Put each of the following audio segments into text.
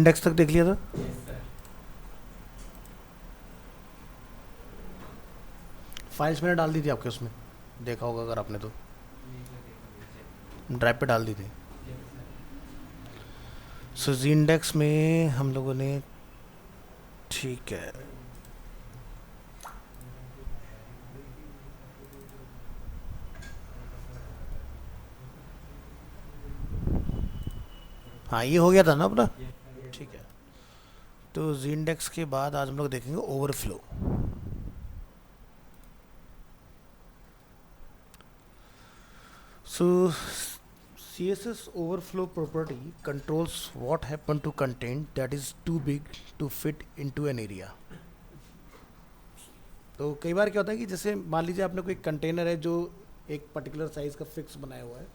Index तक देख लिया था। फाइल्स मैंने डाल दी थी आपके उसमें, देखा होगा अगर आपने तो, ड्राइव पे डाल दी थी। सो जी इंडेक्स में हम लोगों ने, ठीक है, हाँ ये हो गया था ना अपना। ठीक है, तो जी इंडेक्स के बाद आज हम लोग देखेंगे overflow. So CSS overflow property controls what happen to content that is too big to fit into an area। तो कई बार क्या होता है कि जैसे मान लीजिए आपने कोई कंटेनर है जो एक पर्टिकुलर साइज़ का फिक्स बनाया हुआ है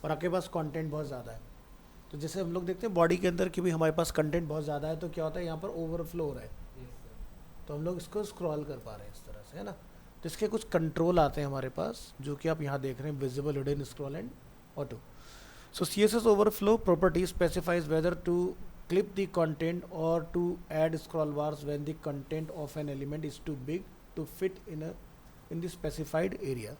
और आपके पास कंटेंट बहुत ज़्यादा है। तो जैसे हम लोग देखते हैं बॉडी के अंदर कि भी हमारे पास कंटेंट बहुत ज़्यादा है, तो क्या होता है यहाँ पर ओवरफ्लो हो रहा है। तो हम लोग इसको स्क्रॉल कर पा रहे हैं इस तरह से, है ना। तो इसके कुछ कंट्रोल आते हैं हमारे पास, जो कि आप यहाँ देख रहे हैं, visible, hidden, scroll and auto. So CSS overflow property specifies whether to clip the content or to add scroll bars when the content of an element is too big to fit in the specified area.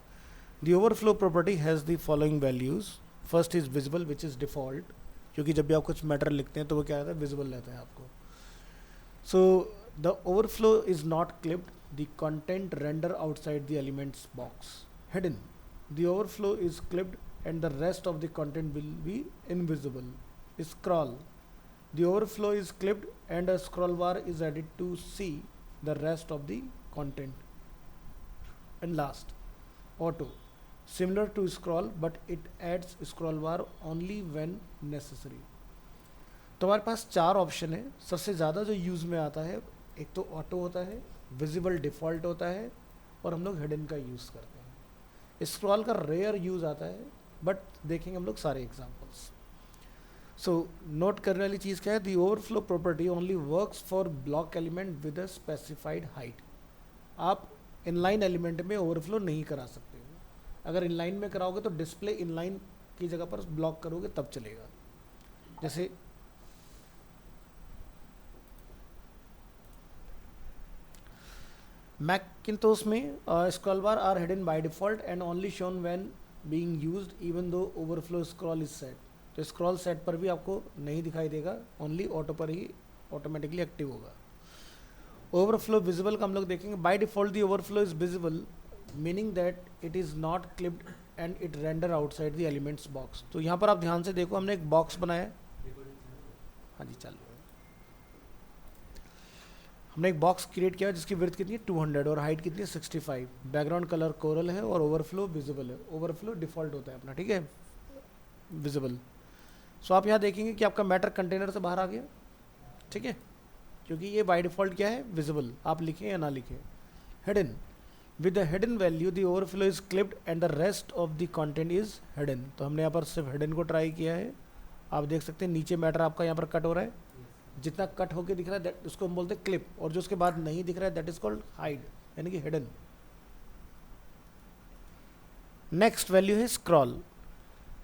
The overflow property has the following values. First is visible, which is default, क्योंकि जब भी आप कुछ matter लिखते हैं तो वो क्या रहता है, विजिबल रहता है आपको। So the overflow is not clipped. The content render outside the elements box. Hidden. The overflow is clipped and the rest of the content will be invisible. Scroll. The overflow is clipped and a scroll bar is added to see the rest of the content. And last, auto. Similar to scroll, but it adds scroll bar only when necessary. तो हमारे पास चार option है। सबसे ज़्यादा जो use में आता है, एक तो ऑटो होता है, विजिबल डिफ़ॉल्ट होता है, और हम लोग हिडन का यूज़ करते हैं। स्क्रॉल का रेयर यूज़ आता है, बट देखेंगे हम लोग सारे एग्जांपल्स। सो नोट करने वाली चीज़ क्या है, the overflow property only works for block element with a specified height. आप इनलाइन एलिमेंट में ओवरफ्लो नहीं करा सकते हो। अगर इनलाइन में कराओगे तो डिस्प्ले इनलाइन की जगह पर ब्लॉक करोगे तब चलेगा। जैसे मैकिंटोश में scroll bar are hidden by default and only shown when being used even though overflow scroll is set. तो स्क्रॉल सेट पर भी आपको नहीं दिखाई देगा, ओनली ऑटो पर ही ऑटोमेटिकली एक्टिव होगा। ओवरफ्लो विजिबल का हम लोग देखेंगे। By default the overflow is visible, meaning that it is not clipped and it render outside the element's box. तो यहाँ पर आप ध्यान से देखो, हमने एक बॉक्स बनाया है। हाँ जी, चालू है। हमने एक बॉक्स क्रिएट किया जिसकी विड्थ कितनी है 200 और हाइट कितनी है 65। बैकग्राउंड कलर कोरल है और ओवरफ्लो विजिबल है। ओवरफ्लो डिफॉल्ट होता है अपना, ठीक है, विजिबल। सो आप यहाँ देखेंगे कि आपका मैटर कंटेनर से बाहर आ गया, ठीक है, क्योंकि ये बाय डिफॉल्ट क्या है, विजिबल, आप लिखें या ना लिखें। Hidden, with the hidden value the overflow is clipped and the rest of the content is hidden. तो हमने यहाँ पर सिर्फ हिडन को ट्राई किया है। आप देख सकते हैं नीचे मैटर आपका यहाँ पर कट हो रहा है, जितना कट होके दिख रहा है दैट उसको हम बोलते हैं क्लिप, और जो उसके बाद नहीं दिख रहा है दैट इज कॉल्ड हाइड, यानी कि हिडन। नेक्स्ट वैल्यू है scroll.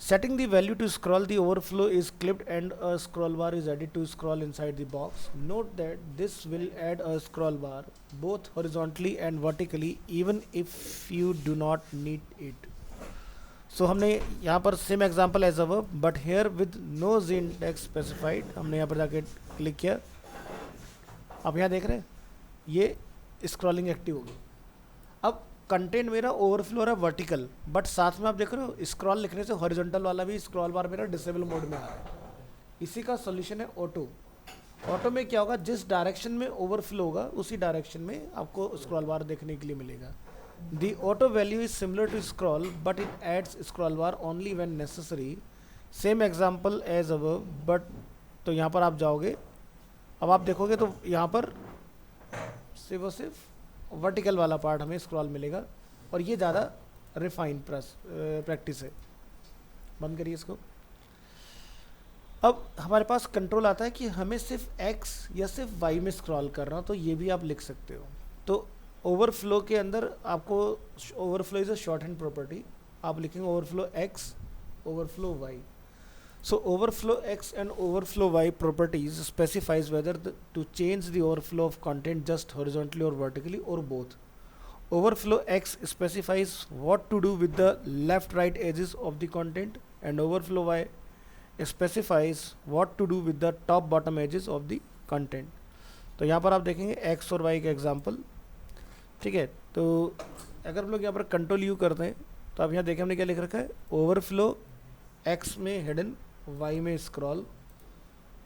Setting the value to scroll, the overflow is clipped and a scroll bar is added to scroll inside the box. Note that this will add a scroll bar both horizontally and vertically even if you do not need it. So हमने यहाँ पर same example as above but here with no z index specified, हमने यहाँ पर जाके click किया। आप यहाँ देख रहे हैं ये स्क्रॉलिंग एक्टिव होगी। अब कंटेंट मेरा ओवरफ्लो हो रहा है वर्टिकल, बट साथ में आप देख रहे हो स्क्रॉल लिखने से हॉरिजॉन्टल वाला भी स्क्रॉल बार मेरा डिसेबल मोड में आ रहा है। इसी का सोल्यूशन है ऑटो। ऑटो में क्या होगा, जिस डायरेक्शन में ओवरफ्लो होगा उसी डायरेक्शन में आपको स्क्रॉल बार देखने के लिए मिलेगा। The auto value is similar to scroll but it adds scroll bar only when necessary. Same example as above, but तो यहाँ पर आप जाओगे, अब आप देखोगे तो यहाँ पर सिर्फ वर्टिकल वाला पार्ट हमें स्क्रॉल मिलेगा, और ये ज़्यादा रिफाइंड प्रैक्टिस है। बंद करिए इसको। अब हमारे पास कंट्रोल आता है कि हमें सिर्फ एक्स या सिर्फ वाई में स्क्रॉल करना, तो ये भी आप लिख सकते हो। तो ओवरफ्लो के अंदर आपको overflow is a shorthand property, आप लिखेंगे overflow X, overflow Y. So overflow X and overflow Y properties specifies whether to change the overflow of content just horizontally or vertically or both. Overflow X specifies what to do with the left right edges of the content, and overflow Y specifies what to do with the top bottom edges of the content. तो यहाँ पर आप देखेंगे X और Y का example, ठीक है। तो अगर हम लोग यहाँ पर कंट्रोल यू करते हैं तो आप यहाँ देखें हमने क्या लिख रखा है, ओवरफ्लो X में हिडन, Y में स्क्रॉल,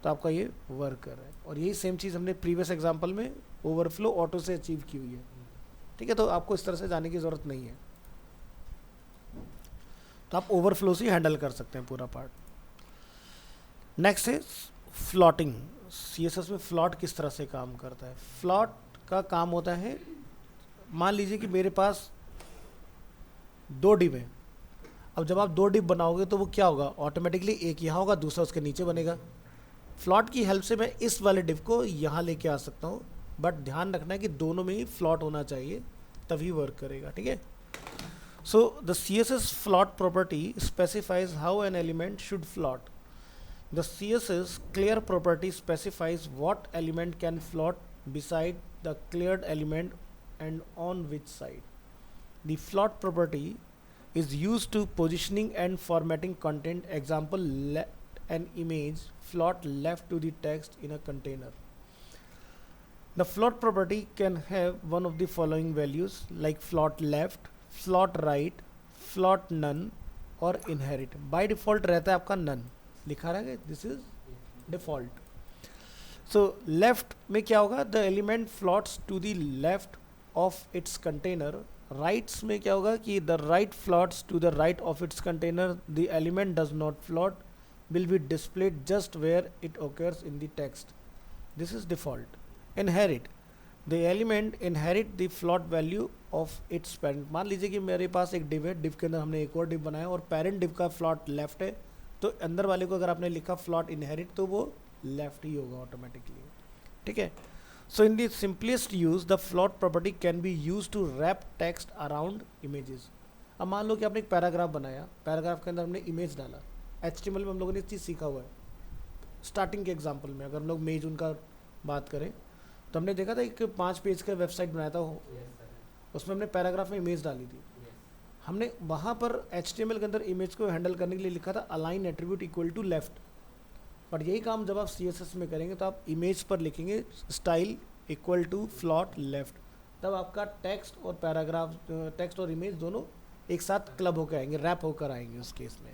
तो आपका ये वर्क कर रहा है। और यही सेम चीज़ हमने प्रीवियस एग्जांपल में ओवरफ्लो ऑटो से अचीव की हुई है, ठीक है। तो आपको इस तरह से जाने की ज़रूरत नहीं है, तो आप ओवरफ्लो से हैंडल कर सकते हैं पूरा पार्ट। नेक्स्ट है फ्लॉटिंग। CSS में फ्लॉट किस तरह से काम करता है। फ्लॉट का काम होता है, मान लीजिए कि मेरे पास 2 डिव है। अब जब आप 2 डिव बनाओगे तो वो क्या होगा, ऑटोमेटिकली एक यहाँ होगा, दूसरा उसके नीचे बनेगा। फ्लॉट की हेल्प से मैं इस वाले डिव को यहाँ लेके आ सकता हूँ, बट ध्यान रखना है कि दोनों में ही फ्लॉट होना चाहिए, तभी वर्क करेगा, ठीक है। So the CSS float property specifies how an element should float. The CSS clear property specifies what element can float beside the cleared element and on which side. The float property is used to positioning and formatting content. Example, let an image float left to the text in a container. The float property can have one of the following values like float left, float right, float none और inherit. By default रहता है आपका none लिखा रहेगा, this is default. So left में क्या होगा, the element floats to the left of its container. Rights में क्या होगा कि the right floats to the right of its container, the element does not float, will be displayed just where it occurs in the text, this is default. Inherit, the element inherit the float value of its parent. मान लीजिए कि मेरे पास एक div है, div के अंदर हमने एक और डिव बनाया और पेरेंट डिव का फ्लॉट लेफ्ट है, तो अंदर वाले को अगर आपने लिखा फ्लॉट इनहेरिट तो वो लेफ्ट ही होगा ऑटोमेटिकली, ठीक है। So in the simplest use the float property can be use to wrap text around images. अब मान लो कि आपने एक पैराग्राफ बनाया, पैराग्राफ के अंदर हमने इमेज डाला, HTML में हम लोगों ने इस चीज़ सीखा हुआ है। स्टार्टिंग के एग्जाम्पल में अगर हम लोग मेज उनका बात करें तो हमने देखा था एक 5 पेज का वेबसाइट बनाया था, उसमें हमने पैराग्राफ में इमेज डाली थी। हमने वहाँ पर HTML के अंदर इमेज को हैंडल करने के लिए लिखा था align attribute equal to left, पर यही काम जब आप CSS में करेंगे तो आप इमेज पर लिखेंगे style equal to float left, तब आपका टेक्स्ट और पैराग्राफ, टेक्स्ट और इमेज दोनों एक साथ क्लब होकर आएंगे, रैप होकर आएंगे उस केस में।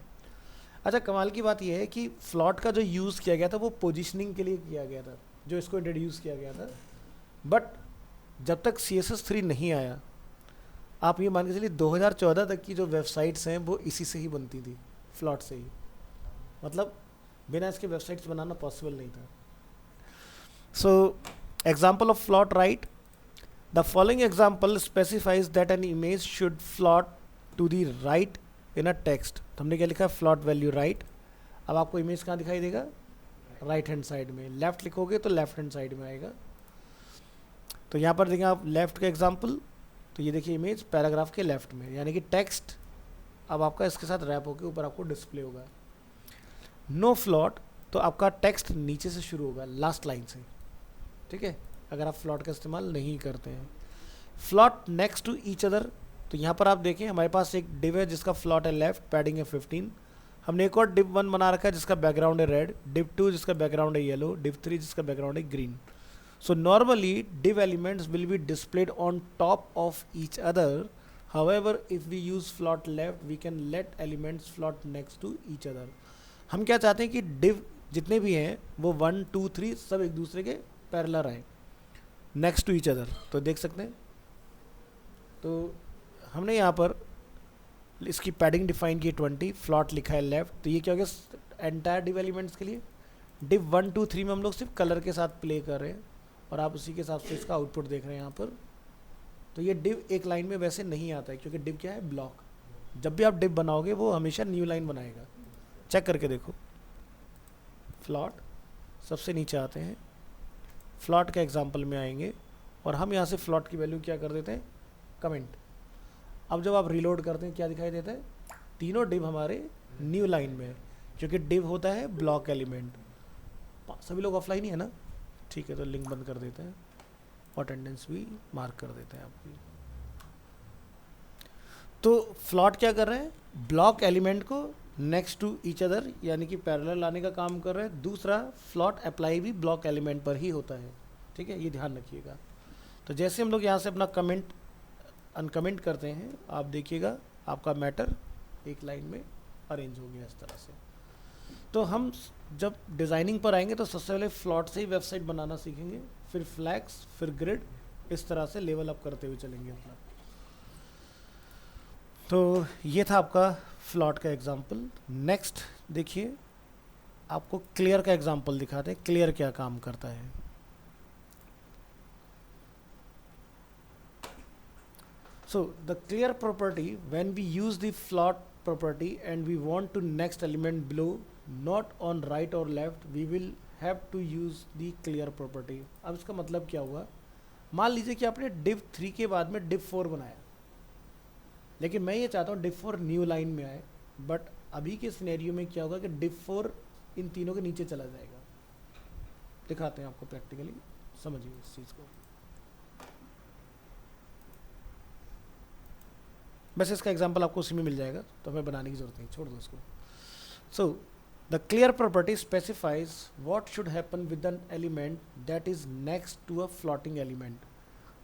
अच्छा, कमाल की बात यह है कि फ्लॉट का जो यूज़ किया गया था वो पोजिशनिंग के लिए किया गया था, जो इसको इंट्रोड्यूस किया गया था। बट जब तक CSS 3 नहीं आया, आप ये मान के चलिए 2014 तक की जो वेबसाइट्स हैं वो इसी से ही बनती थी, फ्लॉट से ही, मतलब बिना इसके वेबसाइट्स बनाना पॉसिबल नहीं था। So example of float right, the following example specifies that an image should float to the right in a text. तो हमने क्या लिखा है, फ्लॉट वैल्यू राइट। अब आपको इमेज कहाँ दिखाई देगा, राइट हैंड साइड में। लेफ्ट लिखोगे तो लेफ्ट हैंड साइड में आएगा। तो यहाँ पर देखें आप लेफ्ट का एग्जाम्पल, तो ये देखिए इमेज पैराग्राफ के लेफ्ट में, यानी कि टेक्स्ट अब आपका इसके साथ रैप होकर ऊपर आपको डिस्प्ले होगा। नो फ्लॉट, तो आपका टेक्स्ट नीचे से शुरू होगा लास्ट लाइन से, ठीक है, अगर आप फ्लॉट का इस्तेमाल नहीं करते हैं। Float next to each other, तो यहाँ पर आप देखें हमारे पास एक डिव है जिसका फ्लॉट है लेफ्ट, पैडिंग है 15। हमने एक और डिव 1 बना रखा है जिसका बैकग्राउंड है रेड, डिव 2 जिसका बैकग्राउंड है येलो, डिव 3 जिसका बैकग्राउंड है green. So normally div elements will be displayed on top of each other. However, if we use float left, we can let elements float next to each other. हम क्या चाहते हैं कि div जितने भी हैं वो 1, 2, 3 सब एक दूसरे के पैरेलल आए, next to each other। तो देख सकते हैं, तो हमने यहाँ पर इसकी पैडिंग डिफाइन की 20, फ्लॉट लिखा है लेफ्ट। तो ये क्या हो गया एंटायर डिव एलिमेंट्स के लिए। डिव 1, 2, 3 में हम लोग सिर्फ कलर के साथ प्ले कर रहे हैं और आप उसी के हिसाब से इसका आउटपुट देख रहे हैं यहाँ पर। तो ये डिव एक लाइन में वैसे नहीं आता है, क्योंकि डिव क्या है, ब्लॉक। जब भी आप डिव बनाओगे वो हमेशा न्यू लाइन बनाएगा, चेक करके देखो। फ्लॉट सबसे नीचे आते हैं, फ्लॉट के एग्जांपल में आएंगे और हम यहाँ से फ्लॉट की वैल्यू क्या कर देते हैं, कमेंट। अब जब आप रिलोड करते हैं क्या दिखाई देता है, तीनों डिव हमारे न्यू लाइन में है, क्योंकि div होता है ब्लॉक एलिमेंट। सभी लोग ऑफलाइन ही है ना, ठीक है, तो लिंक बंद कर देते हैं, अटेंडेंस भी मार्क कर देते हैं आपकी। तो फ्लॉट क्या कर रहे हैं, ब्लॉक एलिमेंट को नेक्स्ट टू ईच अदर यानी कि पैरेलल लाने का काम कर रहे हैं। दूसरा, फ्लॉट अप्लाई भी ब्लॉक एलिमेंट पर ही होता है, ठीक है, ये ध्यान रखिएगा। तो जैसे हम लोग यहाँ से अपना कमेंट अनकमेंट करते हैं, आप देखिएगा आपका मैटर एक लाइन में अरेंज हो गया इस तरह से। तो हम जब डिज़ाइनिंग पर आएंगे तो सबसे पहले फ्लॉट से ही वेबसाइट बनाना सीखेंगे, फिर फ्लैक्स, फिर ग्रिड, इस तरह से लेवल अप करते हुए चलेंगे अपना। तो ये था आपका फ्लॉट का एग्जांपल। नेक्स्ट देखिए, आपको क्लियर का एग्जांपल दिखाते हैं, क्लियर क्या काम करता है। So the clear property, when we use the float property and we want to next element below, not on right or left, we will have to use the clear property। अब इसका मतलब क्या हुआ, मान लीजिए कि आपने div 3 के बाद में div 4 बनाया, लेकिन मैं ये चाहता हूँ div 4 न्यू लाइन में आए, बट अभी के सिनेरियो में क्या होगा कि div 4 इन तीनों के नीचे चला जाएगा। दिखाते हैं आपको प्रैक्टिकली, समझिए इस चीज़ को। वैसे इसका एग्जांपल आपको उसी में मिल जाएगा, तो हमें बनाने की जरूरत नहीं, छोड़ दो इसको। So the clear property specifies what should happen with an element that is next to a floating element.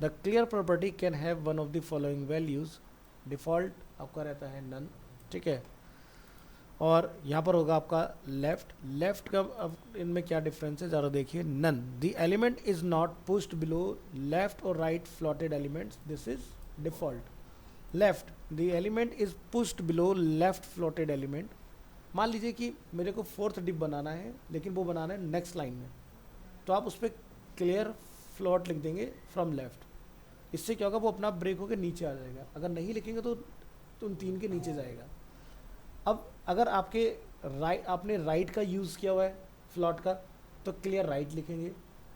The clear property can have one of the following values. Default आपका रहता है नन, ठीक है, और यहाँ पर होगा आपका लेफ्ट। लेफ्ट का अब इनमें क्या डिफरेंस है ज़रा देखिए। None, the element is not pushed below left और right floated elements, this is default. Left, the element is pushed below left floated element. मान लीजिए कि मेरे को फोर्थ डिप बनाना है, लेकिन वो बनाना है नेक्स्ट लाइन में, तो आप उस पर क्लियर फ्लोट लिख देंगे फ्रॉम लेफ्ट। इससे क्या होगा, वो अपना ब्रेक होकर नीचे आ जाएगा। अगर नहीं लिखेंगे तो उन तीन के नीचे जाएगा। अब अगर आपके आपने राइट का यूज़ किया हुआ है फ्लॉट का, तो क्लियर राइट लिखेंगे।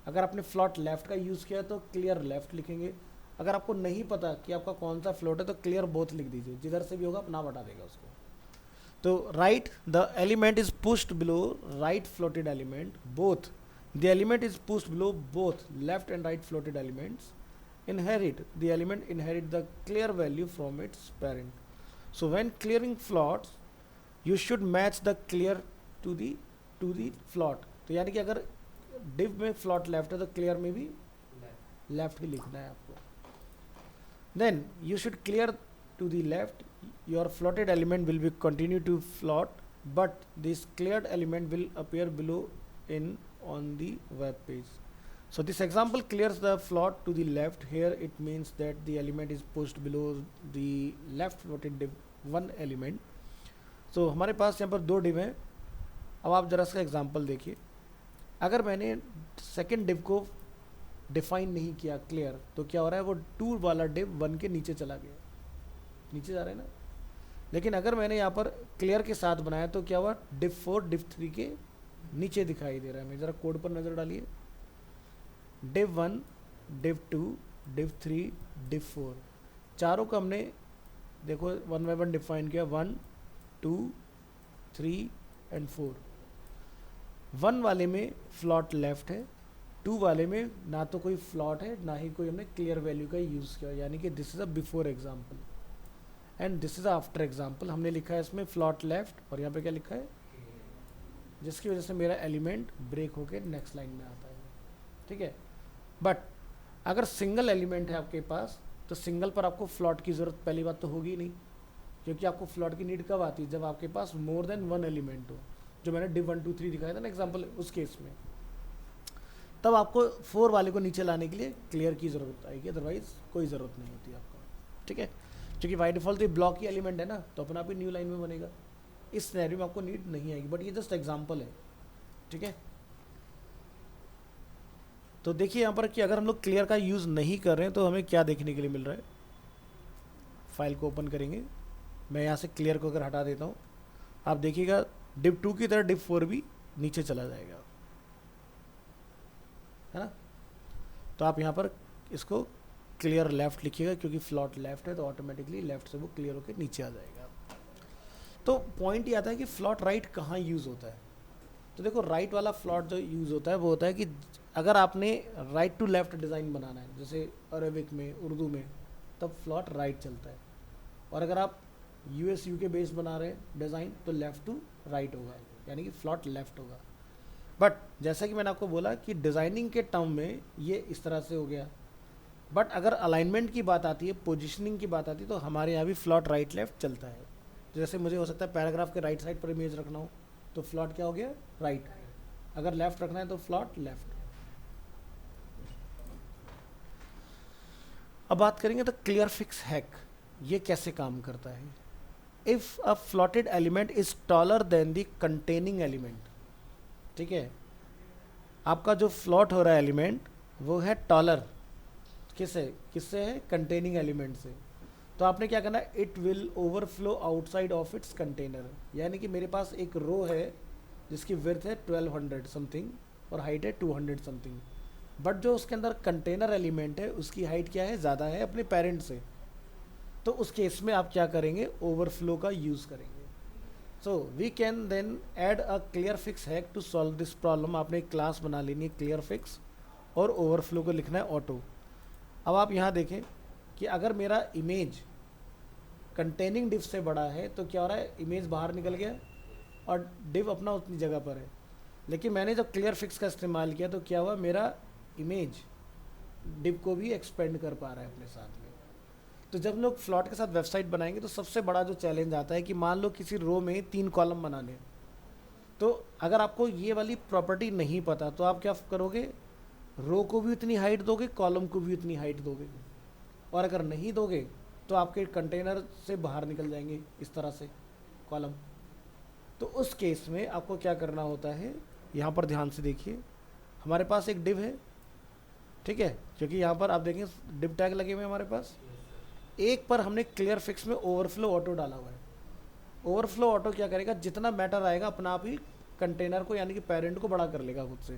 अगर आपने फ्लॉट लेफ्ट का यूज़ किया तो क्लियर लेफ्ट लिखेंगे। अगर आपको नहीं पता कि आपका कौन सा फ्लोट है तो क्लियर बोथ लिख दीजिए, जिधर से भी होगा अपना बता देगा उसको। तो right, the element is pushed below right floated element, both the element is pushed below both left and right floated elements. Inherit, the element inherit the clear value from its parent. So when clearing floats you should match the clear to the float. तो यानी कि अगर div में float left है तो clear में भी left ही लिखना है आपको। Then you should clear to the left, your floated element will be continue to float, but this cleared element will appear below in on the web page. So this example clears the float to the left. Here it means that the element is pushed below the left floated div one element. So हमारे पास यहाँ पर दो div हैं। अब आप जरा इसका example देखिए। अगर मैंने सेकेंड div को डिफाइन नहीं किया क्लियर, तो क्या हो रहा है, वो 2 वाला डिव 1 के नीचे चला गया, नीचे जा रहा है ना। लेकिन अगर मैंने यहाँ पर क्लियर के साथ बनाया तो क्या हुआ, डिव 4 डिव 3 के नीचे दिखाई दे रहा है। मैं ज़रा कोड पर नज़र डालिए। डिव 1, डिव 2, डिव 3, डिव 4, चारों को हमने देखो 1 बाय 1 डिफाइन किया। 1, 2, 3 एंड 4। 1 वाले में फ्लॉट लेफ्ट है, 2 वाले में ना तो कोई फ्लॉट है ना ही कोई हमने क्लियर वैल्यू का यूज़ किया, यानी कि this is a before example and this is a after example. हमने लिखा है इसमें फ्लॉट लेफ्ट और यहाँ पे क्या लिखा है, जिसकी वजह से मेरा एलिमेंट ब्रेक होके नेक्स्ट लाइन में आता है, ठीक है। बट अगर सिंगल एलिमेंट है आपके पास तो सिंगल पर आपको फ्लॉट की ज़रूरत पहली बात तो होगी नहीं, क्योंकि आपको फ्लॉट की नीड कब आती है, जब आपके पास मोर देन 1 एलिमेंट हो, जो मैंने डिव 1, 2, 3 दिखाया था ना एग्जाम्पल, उस केस में तब आपको 4 वाले को नीचे लाने के लिए क्लियर की ज़रूरत आएगी, अदरवाइज कोई ज़रूरत नहीं होती आपको, ठीक है। क्योंकि बाई डिफॉल्ट तो ब्लॉक की एलिमेंट है ना, तो अपना भी न्यू लाइन में बनेगा। इस सिनेरियो में आपको नीड नहीं आएगी, बट ये जस्ट एग्जांपल है, ठीक है। तो देखिए यहाँ पर कि अगर हम लोग क्लियर का यूज़ नहीं कर रहे हैं तो हमें क्या देखने के लिए मिल रहा है। फाइल को ओपन करेंगे, मैं यहाँ से क्लियर को अगर हटा देता हूँ, आप देखिएगा डिव 2 की तरह डिव 4 भी नीचे चला जाएगा, है ना। तो आप यहाँ पर इसको क्लियर लेफ्ट लिखिएगा, क्योंकि फ्लॉट लेफ्ट है तो ऑटोमेटिकली लेफ्ट से वो क्लियर होकर नीचे आ जाएगा। तो पॉइंट ये आता है कि फ्लॉट राइट कहाँ यूज़ होता है। तो देखो राइट वाला फ्लॉट जो यूज़ होता है वो होता है कि अगर आपने राइट टू लेफ्ट डिज़ाइन बनाना है, जैसे अरेबिक में, उर्दू में, तब फ्लॉट राइट चलता है। और अगर आप यूएस यूके बेस बना रहे हैं डिज़ाइन, तो लेफ़्ट टू राइट होगा, यानी कि फ्लॉट लेफ़्ट होगा। बट जैसा कि मैंने आपको बोला कि डिज़ाइनिंग के टर्म में ये इस तरह से हो गया। बट अगर अलाइनमेंट की बात आती है, पोजिशनिंग की बात आती है, तो हमारे यहाँ भी फ्लॉट राइट लेफ्ट चलता है। जैसे मुझे हो सकता है पैराग्राफ के राइट साइड पर इमेज रखना हो, तो फ्लॉट क्या हो गया, राइट। अगर लेफ्ट रखना है तो फ्लॉट लेफ्ट। अब बात करेंगे तो क्लियर फिक्स हैक ये कैसे काम करता है। If a floated element is taller than the containing element, ठीक है, आपका जो फ्लॉट हो रहा है एलिमेंट वो है टॉलर, किससे है, कंटेनिंग एलिमेंट से। तो आपने क्या करना है, it will overflow outside of its container. यानी कि मेरे पास एक रो है जिसकी विड्थ है 1200 समथिंग और हाइट है 200 समथिंग, बट जो उसके अंदर कंटेनर एलिमेंट है उसकी हाइट क्या है, ज़्यादा है अपने पेरेंट से। तो उस केस में आप क्या करेंगे, ओवरफ्लो का यूज़ करेंगे। So we can then add a clear fix hack to solve this problem. आपने एक क्लास बना लेनी है क्लियर फिक्स और ओवरफ्लो को लिखना है ऑटो। अब आप यहाँ देखें कि अगर मेरा इमेज कंटेनिंग डिव से बड़ा है तो क्या हो रहा है, इमेज बाहर निकल गया और डिव अपना उतनी जगह पर है। लेकिन मैंने जब क्लियर फिक्स का इस्तेमाल किया तो क्या हुआ, मेरा इमेज डिव को भी एक्सपेंड कर पा रहा है अपने साथ में। तो जब लोग फ्लॉट के साथ वेबसाइट बनाएंगे तो सबसे बड़ा जो चैलेंज आता है कि मान लो किसी रो में 3 कॉलम बनाने, तो अगर आपको ये वाली प्रॉपर्टी नहीं पता तो आप क्या करोगे, रो को भी उतनी हाइट दोगे, कॉलम को भी उतनी हाइट दोगे, और अगर नहीं दोगे तो आपके कंटेनर से बाहर निकल जाएंगे इस तरह से कॉलम। तो उस केस में आपको क्या करना होता है, यहाँ पर ध्यान से देखिए, हमारे पास एक डिव है, ठीक है, क्योंकि यहाँ पर आप देखें डिव टैग लगे हुए हैं हमारे पास। एक पर हमने क्लियर फिक्स में ओवरफ्लो ऑटो डाला हुआ है। ओवरफ्लो ऑटो क्या करेगा, जितना मैटर आएगा अपना आप ही कंटेनर को यानी कि पेरेंट को बड़ा कर लेगा खुद से,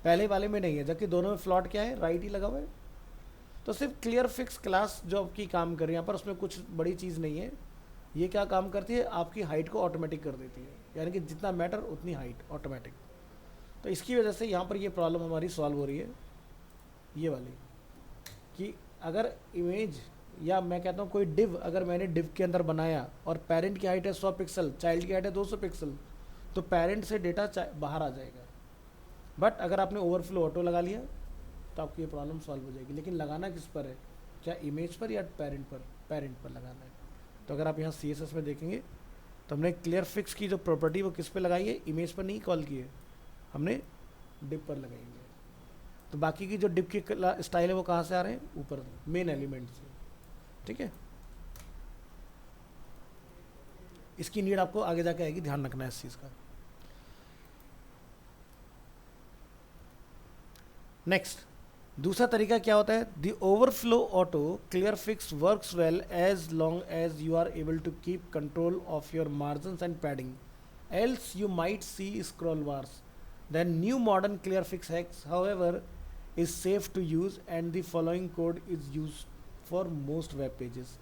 पहले वाले में नहीं है, जबकि दोनों में फ्लॉट क्या है, राइट ही लगा हुआ है। तो सिर्फ क्लियर फिक्स क्लास जो आपकी काम कर रही है यहाँ पर, उसमें कुछ बड़ी चीज़ नहीं है। ये क्या काम करती है, आपकी हाइट को ऑटोमेटिक कर देती है, यानी कि जितना मैटर उतनी हाइट ऑटोमेटिक। तो इसकी वजह से यहाँ पर ये प्रॉब्लम हमारी सॉल्व हो रही है, ये वाली, कि अगर इमेज या मैं कहता हूँ कोई डिव अगर मैंने डिव के अंदर बनाया और पेरेंट की हाइट है 100 पिक्सल, चाइल्ड की हाइट है 200 पिक्सल, तो पेरेंट से डेटा बाहर आ जाएगा। बट अगर आपने ओवरफ्लो ऑटो लगा लिया तो आपकी ये प्रॉब्लम सॉल्व हो जाएगी। लेकिन लगाना किस पर है, क्या इमेज पर या पेरेंट पर, पेरेंट पर लगाना है। तो अगर आप यहाँ CSS में देखेंगे तो हमने क्लियर फिक्स की जो प्रॉपर्टी वो किस पे लगाई है, इमेज पर नहीं कॉल की है, हमने डिव पर लगाई है। तो बाकी की जो डिव की स्टाइल है वो कहाँ से आ रहे हैं, ऊपर मेन एलिमेंट से, ठीक है। इसकी नीड आपको आगे जाके आएगी, ध्यान रखना है इस चीज़ का। नेक्स्ट दूसरा तरीका क्या होता है, the overflow auto clear fix works well as long as you are able to keep control of your margin and padding, else you might see scroll bars. Then new modern clear fix hacks however is safe to use and the following code is use for most web pages.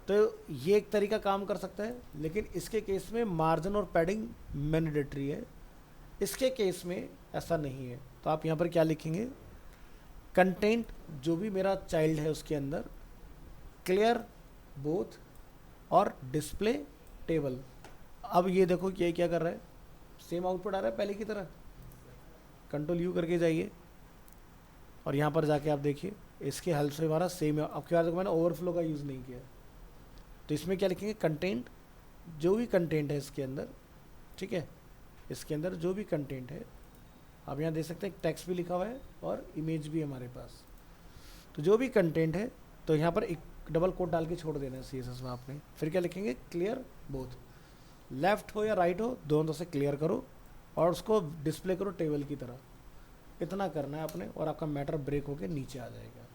तो ये एक तरीका काम कर सकता है, लेकिन इसके केस में मार्जिन और पैडिंग मैंडेटरी है, इसके केस में ऐसा नहीं है। तो आप यहाँ पर क्या लिखेंगे, कंटेंट जो भी मेरा चाइल्ड है उसके अंदर क्लियर बोथ और डिस्प्ले टेबल। अब ये देखो ये क्या कर रहा है, सेम आउटपुट आ रहा है पहले की तरह, Ctrl+U करके जाइए और यहाँ पर जाके आप देखिए इसके हेल्प से हमारा सेम है। अब क्या, मैंने ओवरफ्लो का यूज़ नहीं किया, तो इसमें क्या लिखेंगे, कंटेंट जो भी कंटेंट है इसके अंदर, ठीक है, इसके अंदर जो भी कंटेंट है, आप यहाँ देख सकते हैं टेक्स्ट भी लिखा हुआ है और इमेज भी हमारे पास। तो जो भी कंटेंट है तो यहाँ पर एक डबल कोट डाल के छोड़ देना है CSS में आपने। फिर क्या लिखेंगे, क्लियर बोथ, लेफ्ट हो या राइट हो दोनों से क्लियर करो और उसको डिस्प्ले करो टेबल की तरह। इतना करना है आपने और आपका मैटर ब्रेक होके नीचे आ जाएगा।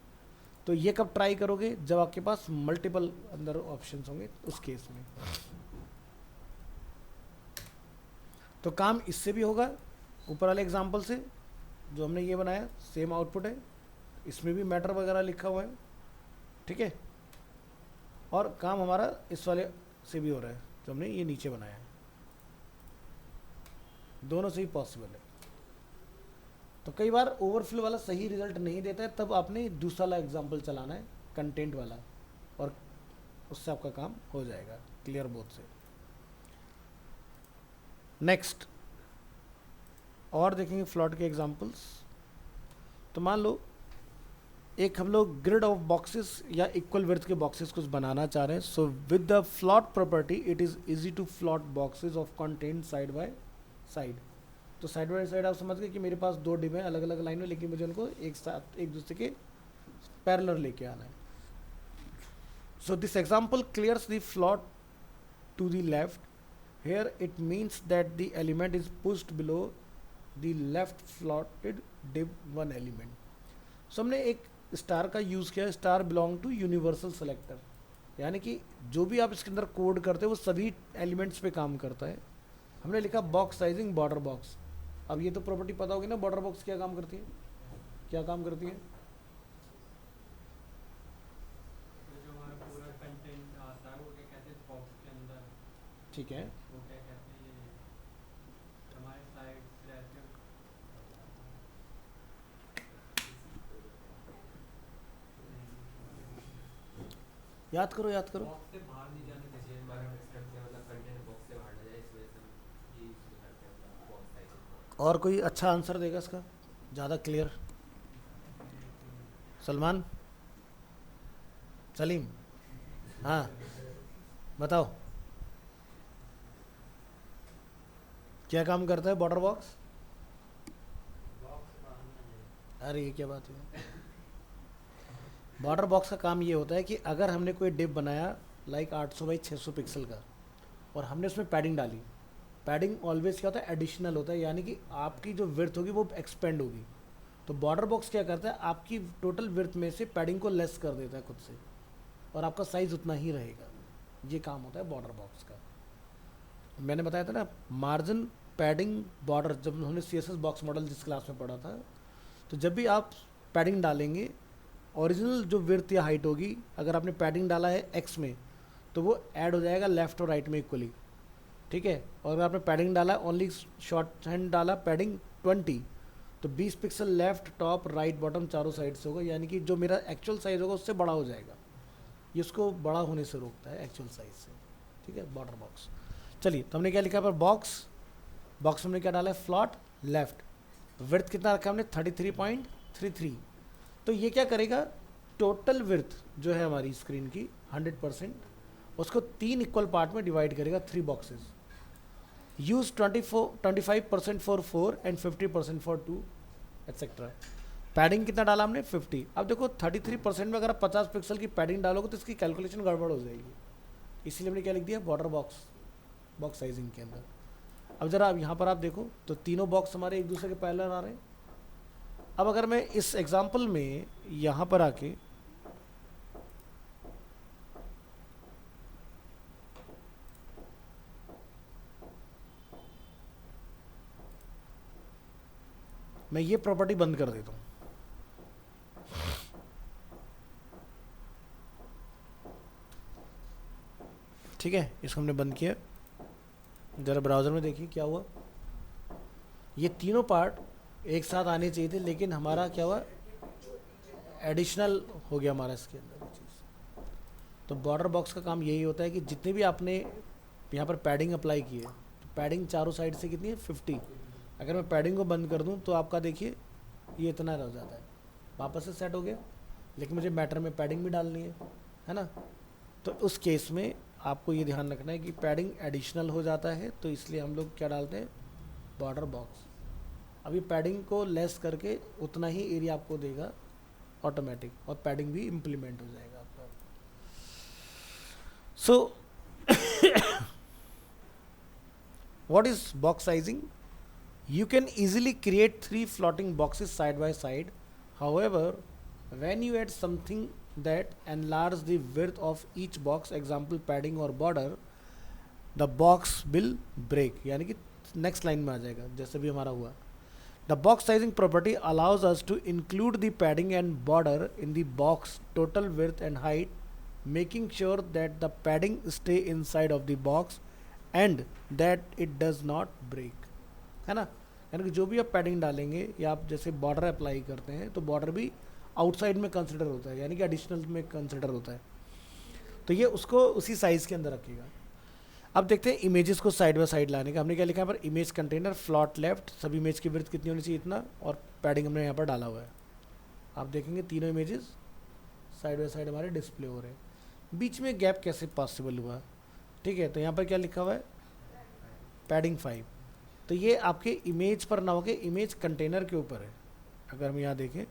तो ये कब ट्राई करोगे, जब आपके पास मल्टीपल अंदर ऑप्शंस होंगे, उस केस में। तो काम इससे भी होगा, ऊपर वाले एग्जाम्पल से जो हमने ये बनाया सेम आउटपुट है, इसमें भी मैटर वगैरह लिखा हुआ है, ठीक है, और काम हमारा इस वाले से भी हो रहा है, तो हमने ये नीचे बनाया है, दोनों से ही पॉसिबल है। तो कई बार ओवरफ्लो वाला सही रिजल्ट नहीं देता है, तब आपने दूसरा वाला एग्जाम्पल चलाना है, कंटेंट वाला, और उससे आपका काम हो जाएगा क्लियर बोथ से। नेक्स्ट और देखेंगे फ्लॉट के एग्जांपल्स। तो मान लो एक हम लोग ग्रिड ऑफ बॉक्सेस या इक्वल विड्थ के बॉक्सेस कुछ बनाना चाह रहे हैं। So with the float property it is easy to float boxes of content side by side. तो साइड बाय साइड आप समझ गए कि मेरे पास दो डिब हैं अलग अलग लाइन में, लेकिन मुझे उनको एक साथ एक दूसरे के पैरेलल लेके आना है। So this example clears the float to the left. Here it means that the element is pushed below the left slotted div one element. So हमने एक स्टार का यूज़ किया, star belong to universal selector, यानी कि जो भी आप इसके अंदर कोड करते हो वो सभी एलिमेंट्स पे काम करता है। हमने लिखा बॉक्स साइजिंग बॉर्डर बॉक्स। अब ये तो प्रॉपर्टी पता होगी ना, बॉर्डर बॉक्स क्या काम करती है, क्या काम करती है? जो हमारा पूरा कंटेंट आता है वो क्या कहते हैं बॉक्स के अंदर, ठीक है, वो क्या कहते हैं ये हमारे साइड से रहते हैं। याद करो याद करो। बॉक्स से बाहर नहीं जाने देते, हमारा स्ट्रक्चर मतलब कंटेंट बॉक्स से बाहर ना जाए, इस वजह से हम ये यूज करते हैं बॉक्स साइज। और कोई अच्छा आंसर देगा इसका ज़्यादा क्लियर? सलमान, सलीम, हाँ बताओ क्या काम करता है बॉर्डर बॉक्स? अरे ये क्या बात है, बॉर्डर बॉक्स का काम ये होता है कि अगर हमने कोई डिप बनाया लाइक 800 बाई 600 पिक्सल का और हमने उसमें पैडिंग डाली, पैडिंग ऑलवेज क्या होता है, एडिशनल होता है, यानी कि आपकी जो विड्थ होगी वो एक्सपेंड होगी। तो बॉर्डर बॉक्स क्या करता है, आपकी टोटल विड्थ में से पैडिंग को लेस कर देता है खुद से, और आपका साइज उतना ही रहेगा। ये काम होता है बॉर्डर बॉक्स का। मैंने बताया था ना मार्जिन पैडिंग बॉर्डर, जब हमने CSS बॉक्स मॉडल जिस क्लास में पढ़ा था, तो जब भी आप पैडिंग डालेंगे ओरिजिनल जो विड्थ या हाइट होगी, अगर आपने पैडिंग डाला है x में तो वो ऐड हो जाएगा लेफ्ट और राइट में इक्वली, ठीक है। और अगर आपने पैडिंग डाला ओनली शॉर्ट हैंड डाला पैडिंग 20, तो 20 pixel left top right bottom चारों साइड से होगा, यानी कि जो मेरा एक्चुअल साइज होगा उससे बड़ा हो जाएगा। ये उसको बड़ा होने से रोकता है एक्चुअल साइज से, ठीक है, बॉर्डर बॉक्स। चलिए तो हमने क्या लिखा पर बॉक्स, बॉक्स हमने क्या डाला है फ्लॉट लेफ्ट, विड्थ कितना रखा हमने 33.33। तो ये क्या करेगा, टोटल विड्थ जो है हमारी स्क्रीन की 100%, उसको 3 इक्वल पार्ट में डिवाइड करेगा, 3 boxes. Use 25% for 4 and 50% for 2 etcetera. Padding कितना डाला हमने 50। अब देखो 33% में अगर आप 50 पिक्सल की पैडिंग डालोगे तो इसकी कैलकुलेशन गड़बड़ हो जाएगी, इसलिए हमने क्या लिख दिया बॉर्डर बॉक्स, बॉक्स साइजिंग के अंदर। अब जरा अब यहाँ पर आप देखो तो तीनों बॉक्स हमारे एक दूसरे के पैरेलल आ रहे हैं। अब अगर मैं इस एग्जांपल में यहाँ पर आके मैं ये प्रॉपर्टी बंद कर देता हूँ, ठीक है, इसको हमने बंद किया। ज़रा ब्राउज़र में देखिए क्या हुआ, ये तीनों पार्ट एक साथ आने चाहिए थे, लेकिन हमारा क्या हुआ, एडिशनल हो गया हमारा इसके अंदर ये चीज़। तो बॉर्डर बॉक्स का काम यही होता है कि जितने भी आपने यहाँ पर पैडिंग अप्लाई की है, तो पैडिंग चारों साइड से कितनी है 50। अगर मैं पैडिंग को बंद कर दूँ तो आपका देखिए ये इतना रह जाता है, वापस से सेट हो गया, लेकिन मुझे मैटर में पैडिंग भी डालनी है ना। तो उस केस में आपको ये ध्यान रखना है कि पैडिंग एडिशनल हो जाता है, तो इसलिए हम लोग क्या डालते हैं बॉर्डर बॉक्स। अभी पैडिंग को लेस करके उतना ही एरिया आपको देगा ऑटोमेटिक, और पैडिंग भी इम्प्लीमेंट हो जाएगा आपका। So what is box sizing? You can easily create 3 floating boxes side by side. However, when you add something that enlarge the width of each box, example padding or border, the box will break. यानी कि next line में आ जाएगा जैसे भी हमारा हुआ। The box sizing property allows us to include the padding and border in the box total width and height, making sure that the padding stay inside of the box and that it does not break, है ना। यानी कि जो भी आप padding डालेंगे या आप जैसे बॉर्डर अप्लाई करते हैं तो बॉर्डर भी आउटसाइड में कंसिडर होता है, यानी कि एडिशनल में कंसिडर होता है, तो ये उसको उसी साइज़ के अंदर रखेगा। अब देखते हैं इमेजेस को साइड बाय साइड लाने का। हमने क्या लिखा है पर इमेज कंटेनर फ्लॉट लेफ्ट, सब इमेज की विड्थ कितनी होनी चाहिए इतना, और पैडिंग हमने यहाँ पर डाला हुआ है। आप देखेंगे तीनों इमेजेस साइड बाय साइड हमारे डिस्प्ले हो रहे हैं। बीच में गैप कैसे पॉसिबल हुआ, ठीक है, तो यहाँ पर क्या लिखा हुआ है पैडिंग 5, तो ये आपके इमेज पर ना होके इमेज कंटेनर के ऊपर है। अगर हम यहाँ देखें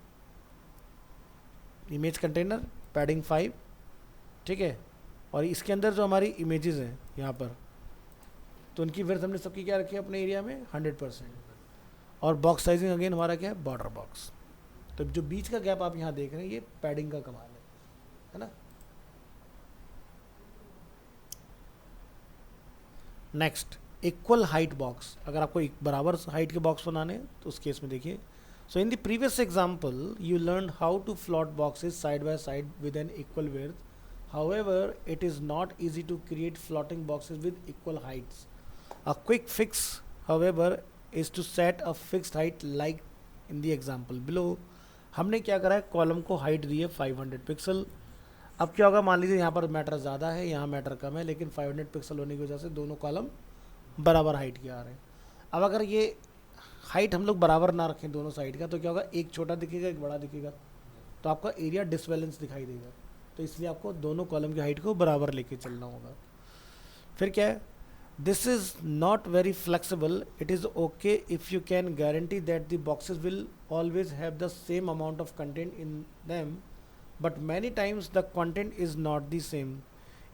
इमेज कंटेनर पैडिंग 5, ठीक है, और इसके अंदर जो हमारी इमेजेस हैं यहाँ पर, तो उनकी विड्थ हमने सबकी क्या रखी है अपने एरिया में 100%, और बॉक्स साइजिंग अगेन हमारा क्या है बॉर्डर बॉक्स। तो जो बीच का गैप आप यहाँ देख रहे हैं ये पैडिंग का कमाल है ना। नेक्स्ट इक्वल हाइट बॉक्स, अगर आपको एक बराबर हाइट के बॉक्स बनाने हैं तो उस केस में देखिए, so in the previous example you learn how to float boxes side by side with an equal width, however it is not easy to create floating boxes with equal heights. A quick fix however is to set a fixed height like in the example below. हमने क्या करा है column को height दी है 500 pixel. अब क्या होगा, मान लीजिए यहाँ पर मैटर ज़्यादा है यहाँ मैटर कम है, लेकिन 500 पिक्सल होने की वजह से दोनों कॉलम बराबर हाइट के आ रहे हैं। अब अगर ये हाइट हम लोग बराबर ना रखें दोनों साइड का तो क्या होगा, एक छोटा दिखेगा एक बड़ा दिखेगा, तो आपका एरिया डिसबैलेंस दिखाई देगा। तो इसलिए आपको दोनों कॉलम की हाइट को बराबर लेके चलना होगा। फिर क्या है, this is not very flexible, it is okay if you can guarantee that the boxes will always have the same amount of content in them, but many times the content is not the same.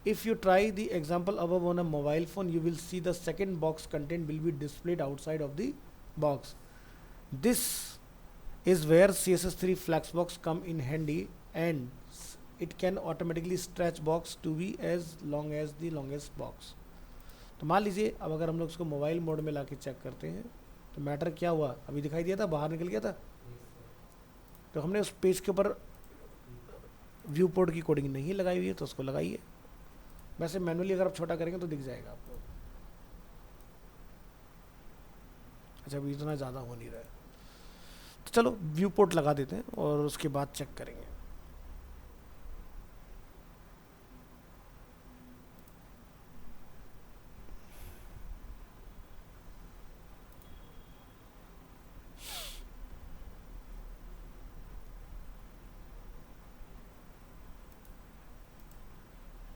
If you try the example above on a mobile phone, you will see the second box content will be displayed outside of the box. This is where CSS3 Flexbox come in handy, and it can automatically stretch box to be as long as the longest box. तो मान लीजिए अब अगर हम लोग इसको mobile mode में लाके चेक करते हैं तो मैटर क्या हुआ, अभी दिखाई दिया था बाहर निकल गया था, तो हमने उस पेज के ऊपर व्यू पोर्ट की कोडिंग नहीं लगाई हुई है तो उसको लगाइए। वैसे मैनुअली अगर आप छोटा करेंगे तो दिख जाएगा आपको। अच्छा अभी इतना ज़्यादा हो नहीं रहा है, तो चलो व्यू पोर्ट लगा देते हैं और उसके बाद चेक करेंगे।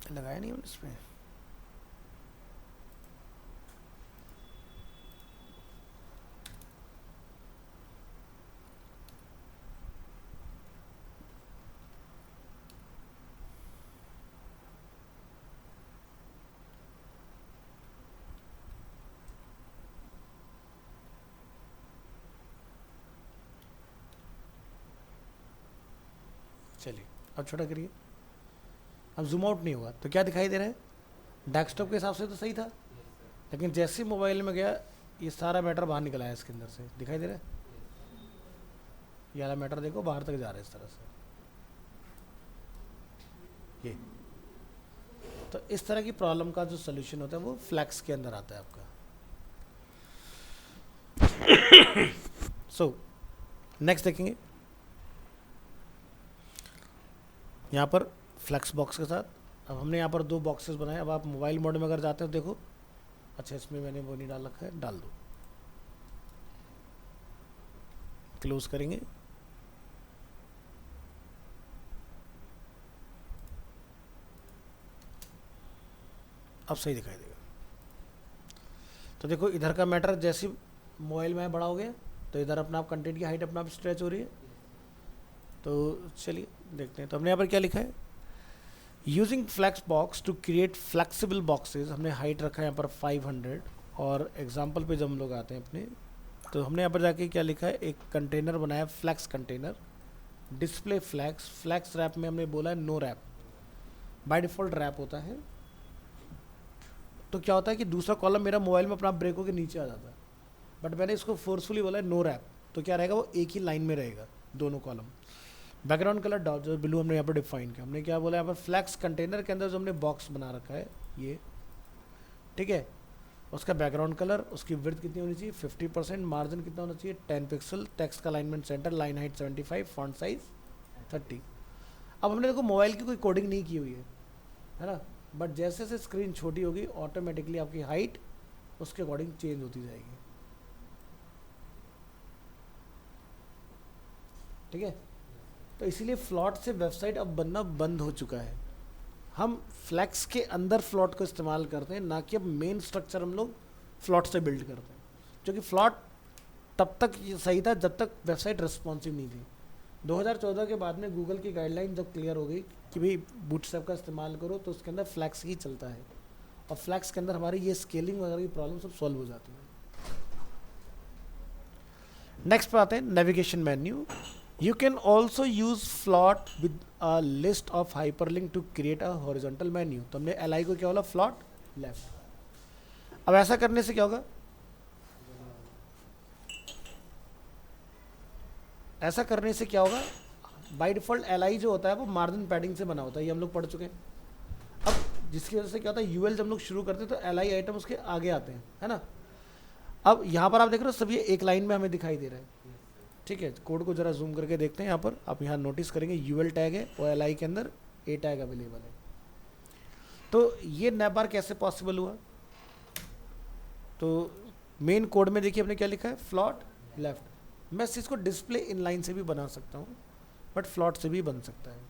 लगाया नहीं हमने इसमें, चलिए अब छोटा करिए। अब जूम आउट नहीं हुआ तो क्या दिखाई दे रहा है, डेस्कटॉप के हिसाब से तो सही था, लेकिन जैसे मोबाइल में गया ये सारा मैटर बाहर निकल आया इसके अंदर से, दिखाई दे रहा है, ये वाला मैटर देखो बाहर तक जा रहा है इस तरह से। ये तो इस तरह की प्रॉब्लम का जो सोल्यूशन होता है वो फ्लैक्स के अंदर आता है आपका। सो नेक्स्ट देखेंगे यहाँ पर फ्लैक्स बॉक्स के साथ। अब हमने यहाँ पर दो बॉक्सेस बनाए। अब आप मोबाइल मोड में अगर जाते हो देखो, अच्छा इसमें मैंने वो नहीं डाल रखा है, डाल दो, क्लोज करेंगे। अब सही दिखाई देगा। तो देखो इधर का मैटर जैसे मोबाइल में बड़ा हो गया तो इधर अपना आप कंटेंट की हाइट अपना आप स्ट्रेच हो रही है। तो चलिए देखते हैं। तो हमने यहाँ पर क्या लिखा है, using flex box to create flexible boxes. हमने हाइट रखा है यहाँ पर 500, और एग्जांपल पे जब हम लोग आते हैं अपने, तो हमने यहाँ पर जाके क्या लिखा है, एक कंटेनर बनाया flex container, display flex. Flex wrap में हमने बोला है no wrap, by default wrap होता है। तो क्या होता है कि दूसरा कॉलम मेरा मोबाइल में अपना ब्रेक होकर नीचे आ जाता है, बट मैंने इसको फोर्सफुली बोला है नो रैप, तो क्या रहेगा वो एक ही लाइन में रहेगा दोनों कॉलम। बैकग्राउंड कलर डॉट जो ब्लू हमने यहाँ पर डिफाइन किया। हमने क्या बोला यहाँ पर फ्लैक्स कंटेनर के अंदर जो हमने बॉक्स बना रखा है ये, ठीक है, उसका बैकग्राउंड कलर, उसकी विड्थ कितनी होनी चाहिए 50%, मार्जिन कितना होना चाहिए 10 पिक्सल, टेक्स्ट का alignment centre, line height 75, font size 30। अब हमने देखो मोबाइल की कोई कोडिंग नहीं की हुई है ना, बट जैसे जैसे स्क्रीन छोटी होगी ऑटोमेटिकली आपकी हाइट उसके अकॉर्डिंग चेंज होती जाएगी। ठीक है, तो इसीलिए फ्लॉट से वेबसाइट अब बनना बंद हो चुका है। हम फ्लैक्स के अंदर फ्लॉट को इस्तेमाल करते हैं, ना कि अब मेन स्ट्रक्चर हम लोग फ्लॉट से बिल्ड करते हैं, क्योंकि फ्लॉट तब तक ये सही था जब तक वेबसाइट रिस्पॉन्सिव नहीं थी। 2014 के बाद में गूगल की गाइडलाइन जब क्लियर हो गई कि भाई बूटस्ट्रैप का इस्तेमाल करो, तो उसके अंदर फ्लैक्स ही चलता है, और फ्लैक्स के अंदर हमारी ये स्केलिंग वगैरह की प्रॉब्लम सब सॉल्व हो जाती है। नेक्स्ट पे आते हैं navigation menu. You can also use float with a list of hyperlink to create a horizontal menu। तो हमने li को क्या बोला, फ्लॉट लेफ्ट। अब ऐसा करने से क्या होगा, ऐसा करने से क्या होगा, बाय डिफॉल्ट li जो होता है वो मार्जिन पैडिंग से बना होता है, ये हम लोग पढ़ चुके हैं। अब जिसकी वजह से क्या होता है, यूएल जब हम लोग शुरू करते हैं तो li आइटम उसके आगे आते हैं, है ना। अब यहाँ पर आप देख रहे हो सब ये एक लाइन में हमें दिखाई दे रहा है। ठीक है, कोड को जरा जूम करके देखते हैं। यहाँ पर आप यहाँ नोटिस करेंगे यूएल टैग है और एल आई के अंदर ए टैग अवेलेबल है। तो ये नैबार कैसे पॉसिबल हुआ, तो मेन कोड में देखिए हमने क्या लिखा है, फ्लॉट लेफ्ट। मैं इसको डिस्प्ले इनलाइन से भी बना सकता हूँ, बट फ्लॉट से भी बन सकता है।